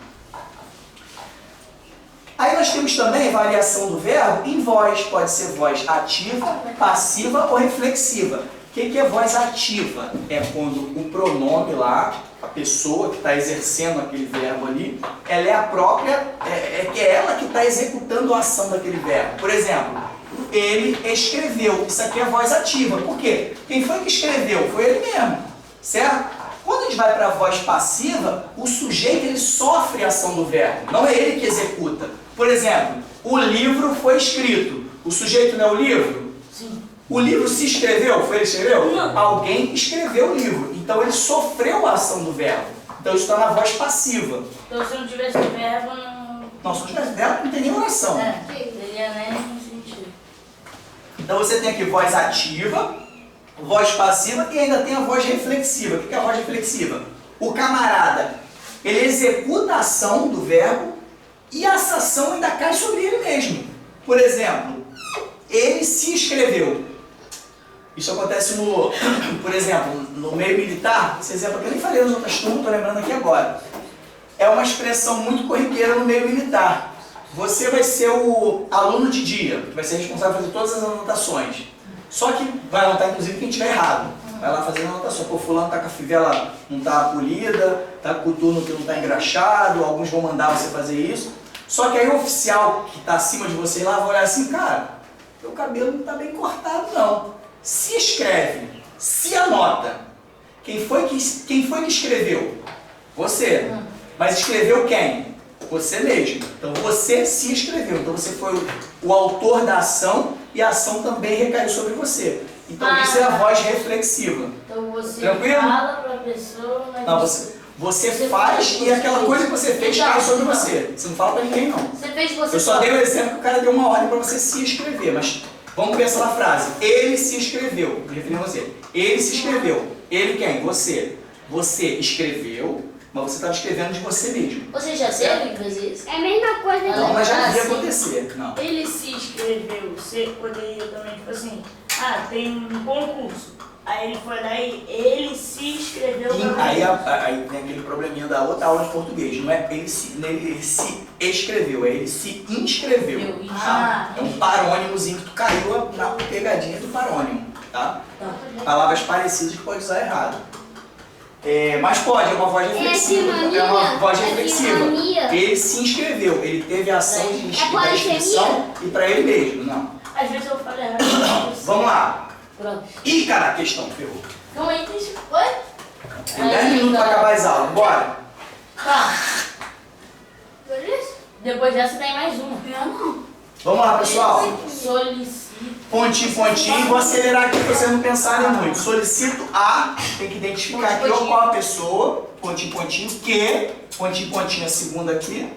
Aí nós temos também variação do verbo em voz. Pode ser voz ativa, passiva ou reflexiva. O que é voz ativa? É quando o pronome lá, a pessoa que está exercendo aquele verbo ali, ela é a própria, é ela que está executando a ação daquele verbo. Por exemplo, ele escreveu. Isso aqui é voz ativa. Por quê? Quem foi que escreveu? Foi ele mesmo, certo? Quando a gente vai para a voz passiva, o sujeito ele sofre a ação do verbo, não é ele que executa. Por exemplo, o livro foi escrito. O sujeito não é o livro? Sim. O livro se escreveu? Foi ele que escreveu? Não. Alguém escreveu o livro. Então ele sofreu a ação do verbo. Então isso está na voz passiva. Então se não tivesse o verbo, não... Não, se não tivesse verbo, não tem nem oração. É, seria nem sentido. Então você tem aqui voz ativa, voz passiva e ainda tem a voz reflexiva. O que é a voz reflexiva? O camarada, ele executa a ação do verbo e essa ação ainda cai sobre ele mesmo. Por exemplo, ele se inscreveu. Isso acontece no, por exemplo, no meio militar. Esse exemplo aqui eu nem falei nas outras turmas, estou lembrando aqui agora. É uma expressão muito corriqueira no meio militar. Você vai ser o aluno de dia, que vai ser responsável por fazer todas as anotações. Só que vai anotar, inclusive, quem estiver errado. Vai lá fazendo anotação. Pô, fulano está com a fivela, não está polida, está com o turno que não está engraxado, alguns vão mandar você fazer isso. Só que aí o oficial que está acima de você lá vai olhar assim, cara, teu cabelo não está bem cortado não. Se escreve, se anota. Quem foi que escreveu? Você. Mas escreveu quem? Você mesmo. Então você se inscreveu. Então você foi o autor da ação e a ação também recaiu sobre você. Então isso é a voz reflexiva. Então você Tranquilo? fala para a pessoa, mas... Não, você faz e aquela coisa que você fez cai sobre você. Você não fala pra ninguém não. Você fez você. Eu só dei o exemplo que o cara deu uma ordem para você se inscrever, mas vamos pensar na frase. Ele se inscreveu. Me referindo a você. Ele se inscreveu. Ele quem? Você. Você escreveu, mas você estava escrevendo de você mesmo. Você já sabe fazer isso? É a mesma coisa que Não, mas já devia sim. acontecer. Não. Ele se inscreveu, você poderia também, tipo assim, tem um concurso. Aí ele foi lá e ele se inscreveu pra Aí tem aquele probleminha da outra aula de português. Não é ele se escreveu, é ele se inscreveu. Tá? É um parônimozinho que tu caiu na pegadinha do parônimo. Tá? Palavras parecidas que pode usar errado. Mas pode, é uma voz reflexiva. É uma voz reflexiva. Ele se inscreveu, ele teve a ação de da inscrição e para ele mesmo. Não. Às vezes eu falo errado. Vamos lá. Pronto. Ih, cara, a questão ferrou. Calma aí, deixa... Oi? Tem 10 minutos para acabar as aulas. Bora. Tá. Depois dessa tem mais uma. Vamos lá, pessoal. Solicito. Pontinho, pontinho. Vou acelerar aqui para vocês não pensarem muito. Solicito a, tem que identificar aqui ó, qual a pessoa. Pontinho, pontinho. Que, pontinho, pontinho, a segunda aqui.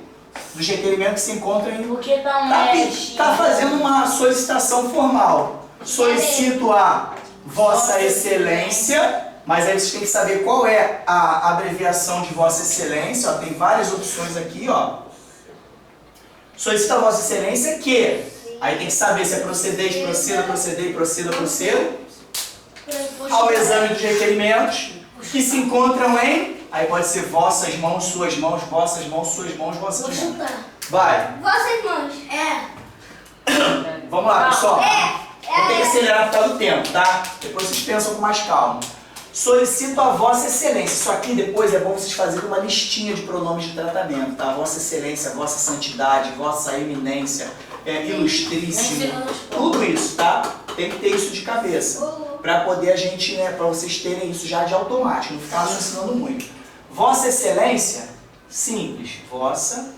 Dos requerimentos que se encontram em... Porque tá um Tá fazendo uma solicitação formal. Solicito a Vossa Excelência, mas aí vocês têm que saber qual é a abreviação de Vossa Excelência. Ó, tem várias opções aqui, ó. Solicito a Vossa Excelência que... Aí tem que saber se é procedente, proceda. Ao exame dos requerimentos, que se encontram em... Aí pode ser vossas mãos, suas mãos, vossas mãos, suas mãos, vossas Vou mãos. chutar. Vai. Vossas mãos. Vamos lá, pessoal. Eu tenho que acelerar por causa do tempo, tá? Depois vocês pensam com mais calma. Solicito a Vossa Excelência. Isso aqui depois é bom vocês fazerem uma listinha de pronomes de tratamento, tá? Vossa Excelência, Vossa Santidade, Vossa Eminência, Ilustríssimo, tudo isso, tá? Tem que ter isso de cabeça, para poder a gente, né, para vocês terem isso já de automático, não ficar ensinando muito. Vossa Excelência, simples, Vossa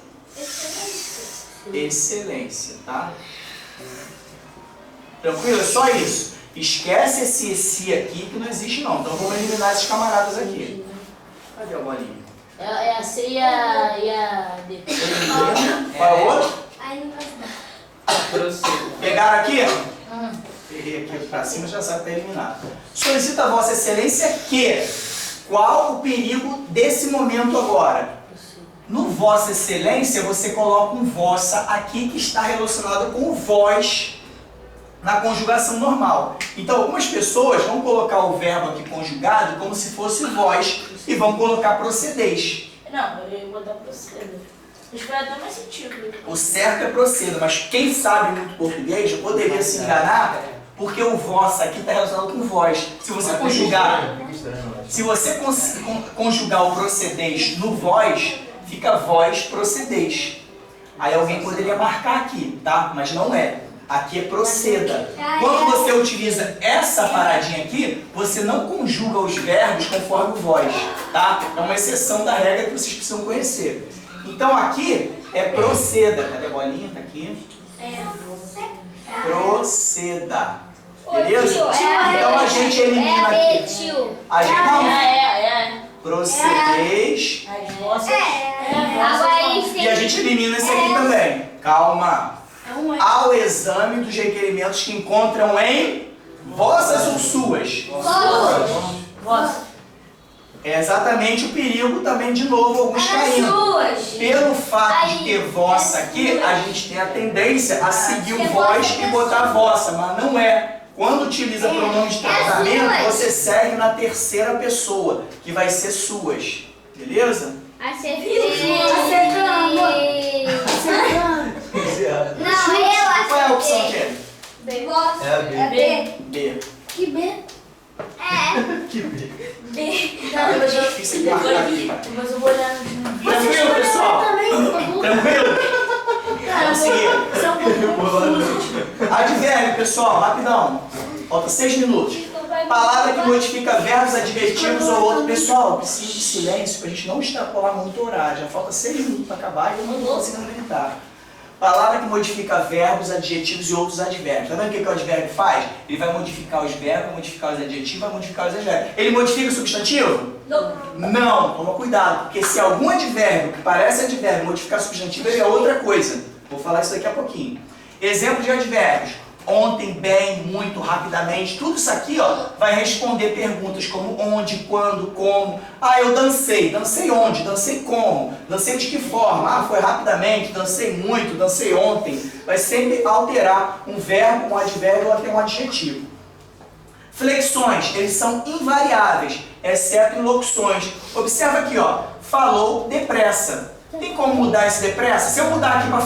Excelência, tá? Tranquilo? É só isso. Esquece esse aqui que não existe não. Então vamos eliminar esses camaradas aqui. Cadê a bolinha? É a C e a D. Qual é o outro? Aí não vai dar. Pegaram aqui? Ferrei aqui pra cima, já sabe que está eliminado. Solicito a Vossa Excelência que... Qual o perigo desse momento agora? No Vossa Excelência, você coloca um vossa aqui que está relacionado com o vós na conjugação normal. Então, algumas pessoas vão colocar o verbo aqui conjugado como se fosse o vós e vão colocar procedez. Não, eu ia botar proceda. Acho que vai dar mais sentido. O certo é proceda, mas quem sabe muito português poderia se enganar porque o vossa aqui está relacionado com vós. Se você conjugar, conjugar o procedez no vós, fica vós procedez. Aí alguém poderia marcar aqui, tá? Mas não é. Aqui é proceda. Quando você utiliza essa paradinha aqui, você não conjuga os verbos conforme o vós, tá? É uma exceção da regra que vocês precisam conhecer. Então aqui é proceda. Cadê a bolinha? Tá aqui. Proceda. Beleza? Então a gente elimina aqui. A gente não. Procedez. E a gente elimina esse aqui também. Calma. Ao exame dos requerimentos que encontram em vossas ou suas. Vossas. É exatamente o perigo também, de novo, alguns caindo. Pelo fato de ter vossa aqui, a gente tem a tendência a seguir o vós e botar vossa, mas não é. Quando utiliza pronomes de tratamento, você segue na terceira pessoa, que vai ser suas. Beleza? Não, eu Qual é a opção que é? B. É a B. B. Que B? Que B. Depois Difícil de marcar aqui, pai. eu vou olhar no... Tranquilo, pessoal? Tranquilo? Vamos seguir. São um pouco confusos. Advérbio, pessoal, rapidão. Falta 6 minutos. Palavra que modifica verbos, adjetivos ou outro. Pessoal, preciso de silêncio para a gente não extrapolar muito o horário. Já falta 6 minutos para acabar e eu não estou conseguindo gritar. Palavra que modifica verbos, adjetivos e outros advérbios. Tá vendo o que o advérbio faz? Ele vai modificar os verbos, vai modificar os adjetivos, vai modificar os advérbios. Ele modifica o substantivo? Não, toma cuidado, porque se algum advérbio que parece advérbio modificar substantivo, ele é outra coisa. Vou falar isso daqui a pouquinho. Exemplo de advérbios. Ontem, bem, muito, rapidamente. Tudo isso aqui, ó, vai responder perguntas como onde, quando, como. Ah, eu dancei. Dancei onde? Dancei como? Dancei de que forma? Ah, foi rapidamente, dancei muito, dancei ontem. Vai sempre alterar um verbo, um advérbio ou até um adjetivo. Flexões, eles são invariáveis, exceto em locuções. Observa aqui, ó. Falou depressa. Tem como mudar esse depressa? Se eu mudar aqui para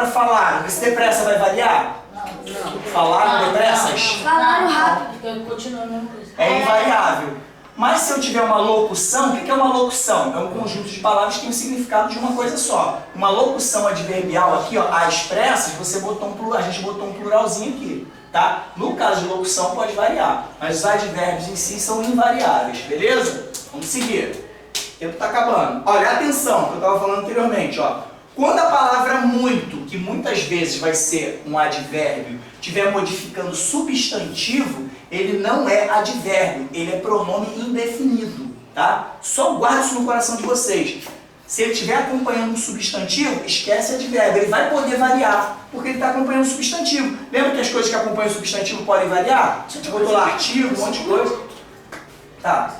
falar, esse depressa vai variar? Não. Falaram depressas? Falaram rápido. Continua a mesma coisa. É invariável. Mas se eu tiver uma locução, o que é uma locução? É um conjunto de palavras que tem o significado de uma coisa só. Uma locução adverbial aqui, ó, as expressas, você botou um plural, a gente botou um pluralzinho aqui, tá? No caso de locução pode variar, mas os advérbios em si são invariáveis, beleza? Vamos seguir. O tempo está acabando. Olha, atenção, que eu estava falando anteriormente, ó. Quando a palavra muito, que muitas vezes vai ser um advérbio, estiver modificando substantivo, ele não é advérbio, ele é pronome indefinido, tá? Só guarde isso no coração de vocês. Se ele estiver acompanhando um substantivo, esquece advérbio, ele vai poder variar, porque ele está acompanhando um substantivo. Lembra que as coisas que acompanham o substantivo podem variar? A gente botou lá artigo, um monte de coisa. Tá.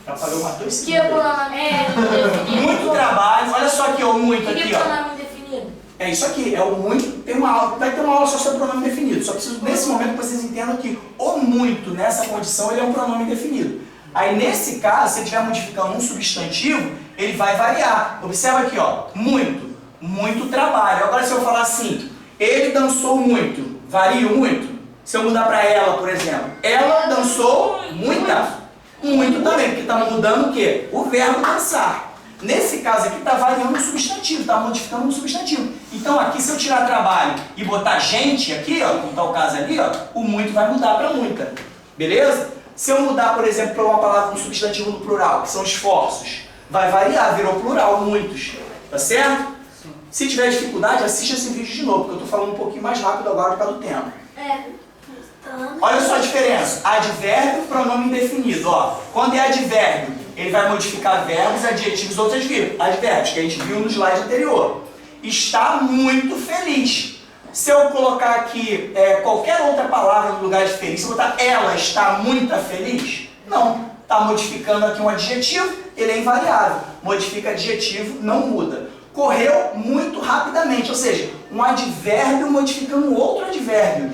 Atrapalhou mais 2 segundos. Que é pronome indefinido? Muito trabalho. Olha só aqui, ó, o muito aqui, Que é ó. pronome indefinido? É isso aqui, é o muito. Tem uma aula, vai ter uma aula só sobre pronome definido. Só preciso, nesse momento, que vocês entendam que o muito, nessa condição, ele é um pronome definido. Aí, nesse caso, se ele estiver modificando um substantivo, ele vai variar. Observa aqui, ó. Muito. Muito trabalho. Agora, se eu falar assim, ele dançou muito, varia o muito? Se eu mudar para ela, por exemplo, ela dançou muita. Muito também, porque está mudando o quê? O verbo dançar. Nesse caso aqui está variando o substantivo, está modificando o substantivo. Então aqui, se eu tirar trabalho e botar gente aqui, ó, como está o caso ali, ó, o muito vai mudar para muita. Beleza? Se eu mudar, por exemplo, para uma palavra, um substantivo no plural, que são esforços, vai variar, virou plural, muitos. Tá certo? Sim. Se tiver dificuldade, assista esse vídeo de novo, porque eu estou falando um pouquinho mais rápido agora por causa do tempo. Olha só a diferença. Advérbio, pronome indefinido. Ó, quando é advérbio, ele vai modificar verbos, adjetivos, outras advérbios, que a gente viu no slide anterior. Está muito feliz. Se eu colocar aqui qualquer outra palavra no lugar de feliz, se eu botar ela está muito feliz, não. Está modificando aqui um adjetivo, ele é invariável. Modifica adjetivo, não muda. Correu muito rapidamente, ou seja, um advérbio modificando outro advérbio.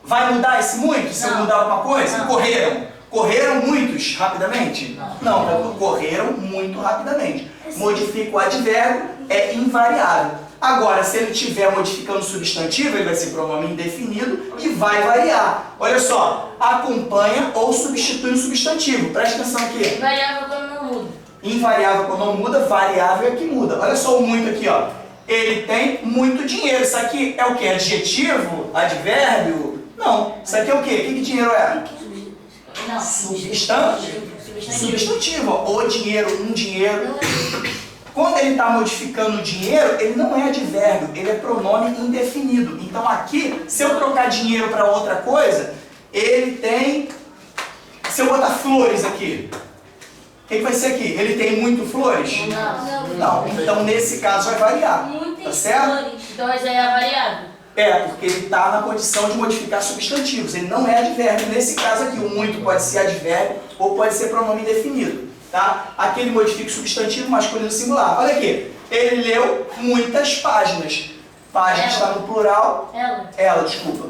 Vai mudar esse muito se eu mudar alguma coisa? Não. Correram. Correram muitos rapidamente? Não, correram muito rapidamente. Modifica o advérbio, é invariável. Agora, se ele estiver modificando o substantivo, ele vai ser pronome indefinido e vai variar. Olha só, acompanha ou substitui o substantivo. Presta atenção aqui. Invariável quando não muda. Invariável quando não muda, variável é que muda. Olha só o muito aqui, ó. Ele tem muito dinheiro. Isso aqui é o quê? Adjetivo? Advérbio? Não. Isso aqui é o quê? O que dinheiro é? Não. Substantivo. Ó. O dinheiro, um dinheiro. Quando ele está modificando o dinheiro, ele não é advérbio, ele é pronome indefinido. Então aqui, se eu trocar dinheiro para outra coisa, ele tem... Se eu botar flores aqui, o que vai ser aqui? Ele tem muito flores? Não. Então nesse caso vai variar. Tá certo? Então essa aí é a variável. Porque ele está na condição de modificar substantivos. Ele não é advérbio. Nesse caso aqui, o muito pode ser advérbio ou pode ser pronome indefinido. Tá? Aqui ele modifica o substantivo masculino singular. Olha aqui. Ele leu muitas páginas. Página está no plural. Desculpa.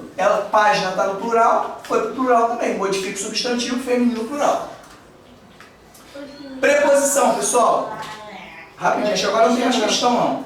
Página está no plural. Foi para o plural também. Modifica o substantivo feminino plural. Preposição, pessoal. Rapidinho. Agora não tem mais questão, não.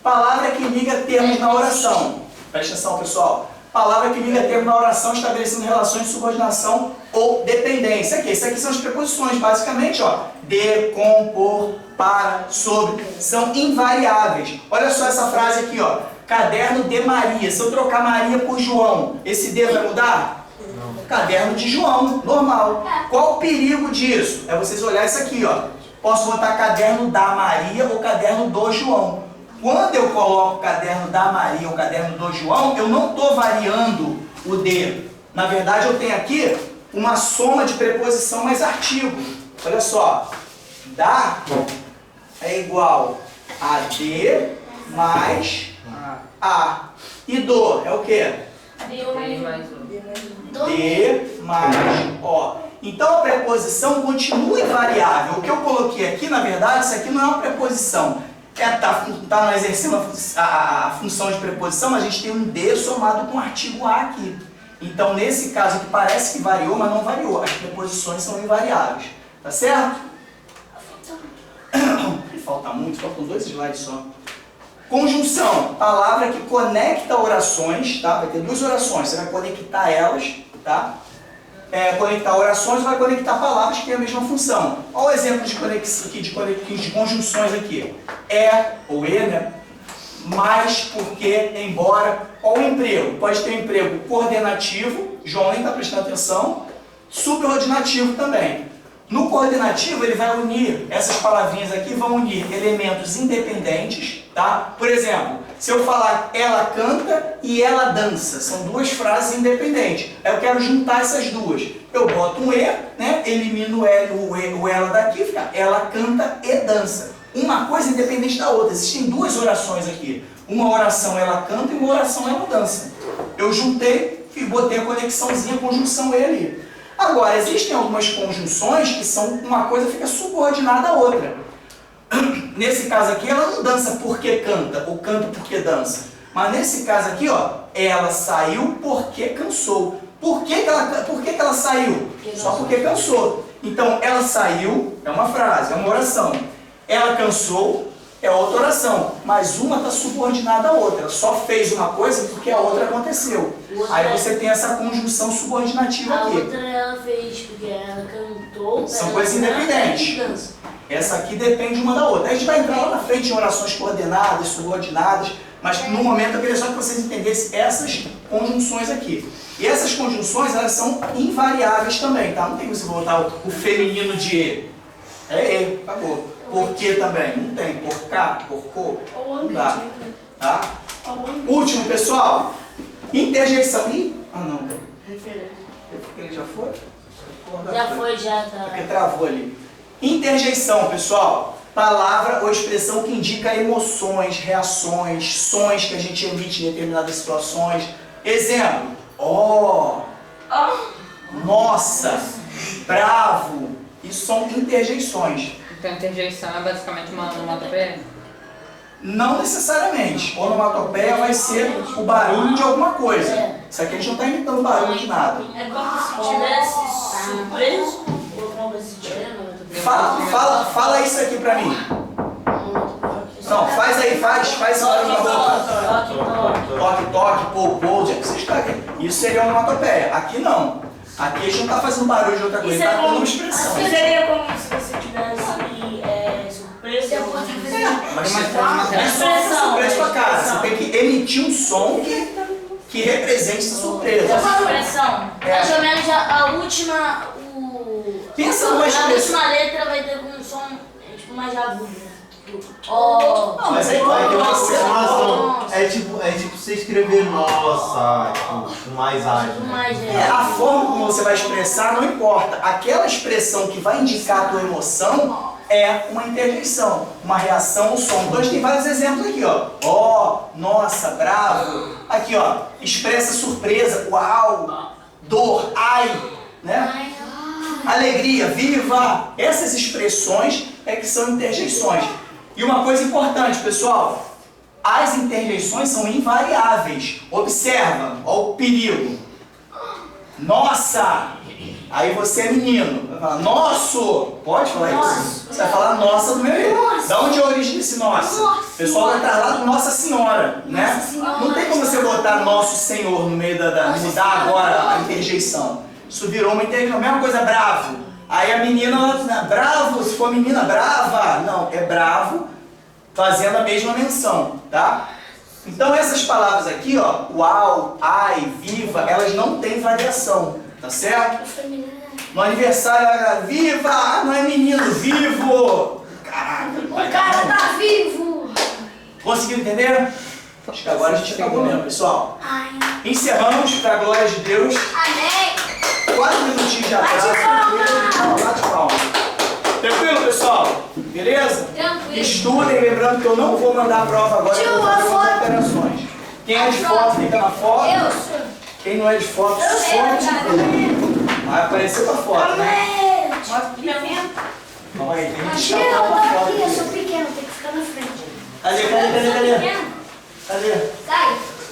Palavra que liga termos na oração. Presta atenção, pessoal. Palavra que liga termos na oração estabelecendo relações de subordinação ou dependência. Isso aqui são as preposições, basicamente, ó. De, com, por, para, sobre. São invariáveis. Olha só essa frase aqui, ó. Caderno de Maria. Se eu trocar Maria por João, esse D vai mudar? Não. Caderno de João, normal. Qual o perigo disso? É vocês olharem isso aqui, ó. Posso botar caderno da Maria ou caderno do João. Quando eu coloco o caderno da Maria ou o caderno do João, eu não estou variando o D. Na verdade, eu tenho aqui uma soma de preposição mais artigo. Olha só. Da é igual a D mais A. E do é o quê? D mais O. Então a preposição continua invariável. O que eu coloquei aqui, na verdade, isso aqui não é uma preposição. Está exercendo a função de preposição, mas a gente tem um D somado com o artigo A aqui. Então, nesse caso aqui, parece que variou, mas não variou. As preposições são invariáveis. Tá certo? Falta muito, faltam 2 slides só. Conjunção, palavra que conecta orações, tá? Vai ter 2 orações, você vai conectar elas, tá? Conectar orações vai conectar palavras que têm a mesma função. Olha o exemplo de conjunções aqui. Ou né? Mais, porque, embora. Olha o emprego. Pode ter um emprego coordenativo, João nem está prestando atenção. Subordinativo também. No coordenativo, ele vai unir, essas palavrinhas aqui vão unir elementos independentes, tá? Por exemplo, se eu falar ela canta e ela dança, são 2 frases independentes. Aí eu quero juntar essas duas. Eu boto um E, né? Elimino o ela daqui, fica ela canta e dança. Uma coisa independente da outra. Existem 2 orações aqui. Uma oração ela canta e uma oração ela dança. Eu juntei e botei a conexãozinha, a conjunção E ali. Agora, existem algumas conjunções que são uma coisa fica subordinada à outra. Nesse caso aqui, ela não dança porque canta, ou canta porque dança. Mas nesse caso aqui, ó, ela saiu porque cansou. Por que ela saiu? Só porque cansou. Então, ela saiu é uma frase, é uma oração. Ela cansou é outra oração. Mas uma está subordinada à outra. Ela só fez uma coisa porque a outra aconteceu. Aí você tem essa conjunção subordinativa A aqui. outra ela fez porque ela cantou. São ela coisas canta independentes. e dança. Essa aqui depende uma da outra. A gente vai entrar lá na frente em orações coordenadas, subordinadas, mas no momento eu queria só que vocês entendessem essas conjunções aqui. E essas conjunções, elas são invariáveis também, tá? Não tem como você botar o feminino de E. É E, acabou. Por que também? Não tem. Por cá, por co. Ou Não ambiente. dá. Tá? Ou ambiente. Último, pessoal. Interjeição. Ih, não. Referência. Ele já foi? Já foi, já tá. Porque travou ali. Interjeição, pessoal. Palavra ou expressão que indica emoções, reações, sons que a gente emite em determinadas situações. Exemplo. Ó. Nossa. Bravo. Isso são interjeições. Então, interjeição é basicamente uma onomatopeia? Não necessariamente. Onomatopeia vai ser o barulho de alguma coisa. É. Isso aqui a gente não está imitando barulho de nada. É como se tivesse surpreso ou alguma coisa assim. Fala isso aqui pra mim. Não, faz aí, faz esse barulho na boca. Toque, toque, pou, vocês pegam. Isso seria onomatopeia. Aqui não. Aqui a gente não está fazendo barulho de outra coisa, Isso está é dando uma como, expressão. seria como se você tivesse surpreso ou alguma coisa assim. Mas você Uma não é só expressão, surpresa sua cara. expressão. Você tem que emitir um som que represente essa surpresa. Essa expressão. É. Mais ou menos a última. Pensa numa A expressão. última letra vai ter um som tipo mais agudo, né? Ó. Não, mas aí vai ter uma situação. É tipo você escrever nossa, tipo, mais ágil. Tipo né? mais A forma como você vai expressar não importa. Aquela expressão que vai indicar a tua emoção é uma interjeição, uma reação ao som. Então a gente tem vários exemplos aqui, ó. Ó, nossa, bravo. Aqui, ó. Expressa surpresa, uau, dor, ai, né? Alegria, viva. Essas expressões é que são interjeições. E uma coisa importante, pessoal. As interjeições são invariáveis. Observa, ó o perigo. Nossa! Aí você é menino, vai falar, nosso! Pode falar isso? Você vai falar nossa do meu jeito. Da onde é a origem desse nossa? O pessoal vai estar lá do Nossa Senhora, né? Não tem como você botar Nosso Senhor no meio da mudar agora a interjeição. Isso virou uma interjeição. A mesma coisa, bravo. Aí a menina, bravo, se for menina, brava. Não, é bravo, fazendo a mesma menção, tá? Então essas palavras aqui, ó, uau, ai, viva, elas não têm variação, tá certo? No aniversário ela viva, não é menino, vivo! Caraca, O cara tá vivo! conseguiu entender? Acho que agora a gente acabou mesmo, pessoal. Ai, Encerramos, pra glória de Deus. amém! 4 minutinhos já Bate palma! Bate palma. Tranquilo, pessoal? Beleza? Tranquilo. Estudem, lembrando que eu não vou mandar a prova agora, Tio, eu vou a fazer umas foto. alterações. Quem é de foto fica na foto. Eu sou. Quem não é de foto, sorte. Vai aparecer pra foto, né? Calma aí, tem que Tio, escapar eu tô pra foto. aqui, eu sou pequeno, tem que ficar na frente. Cadê? Pequeno? Cadê? Sai!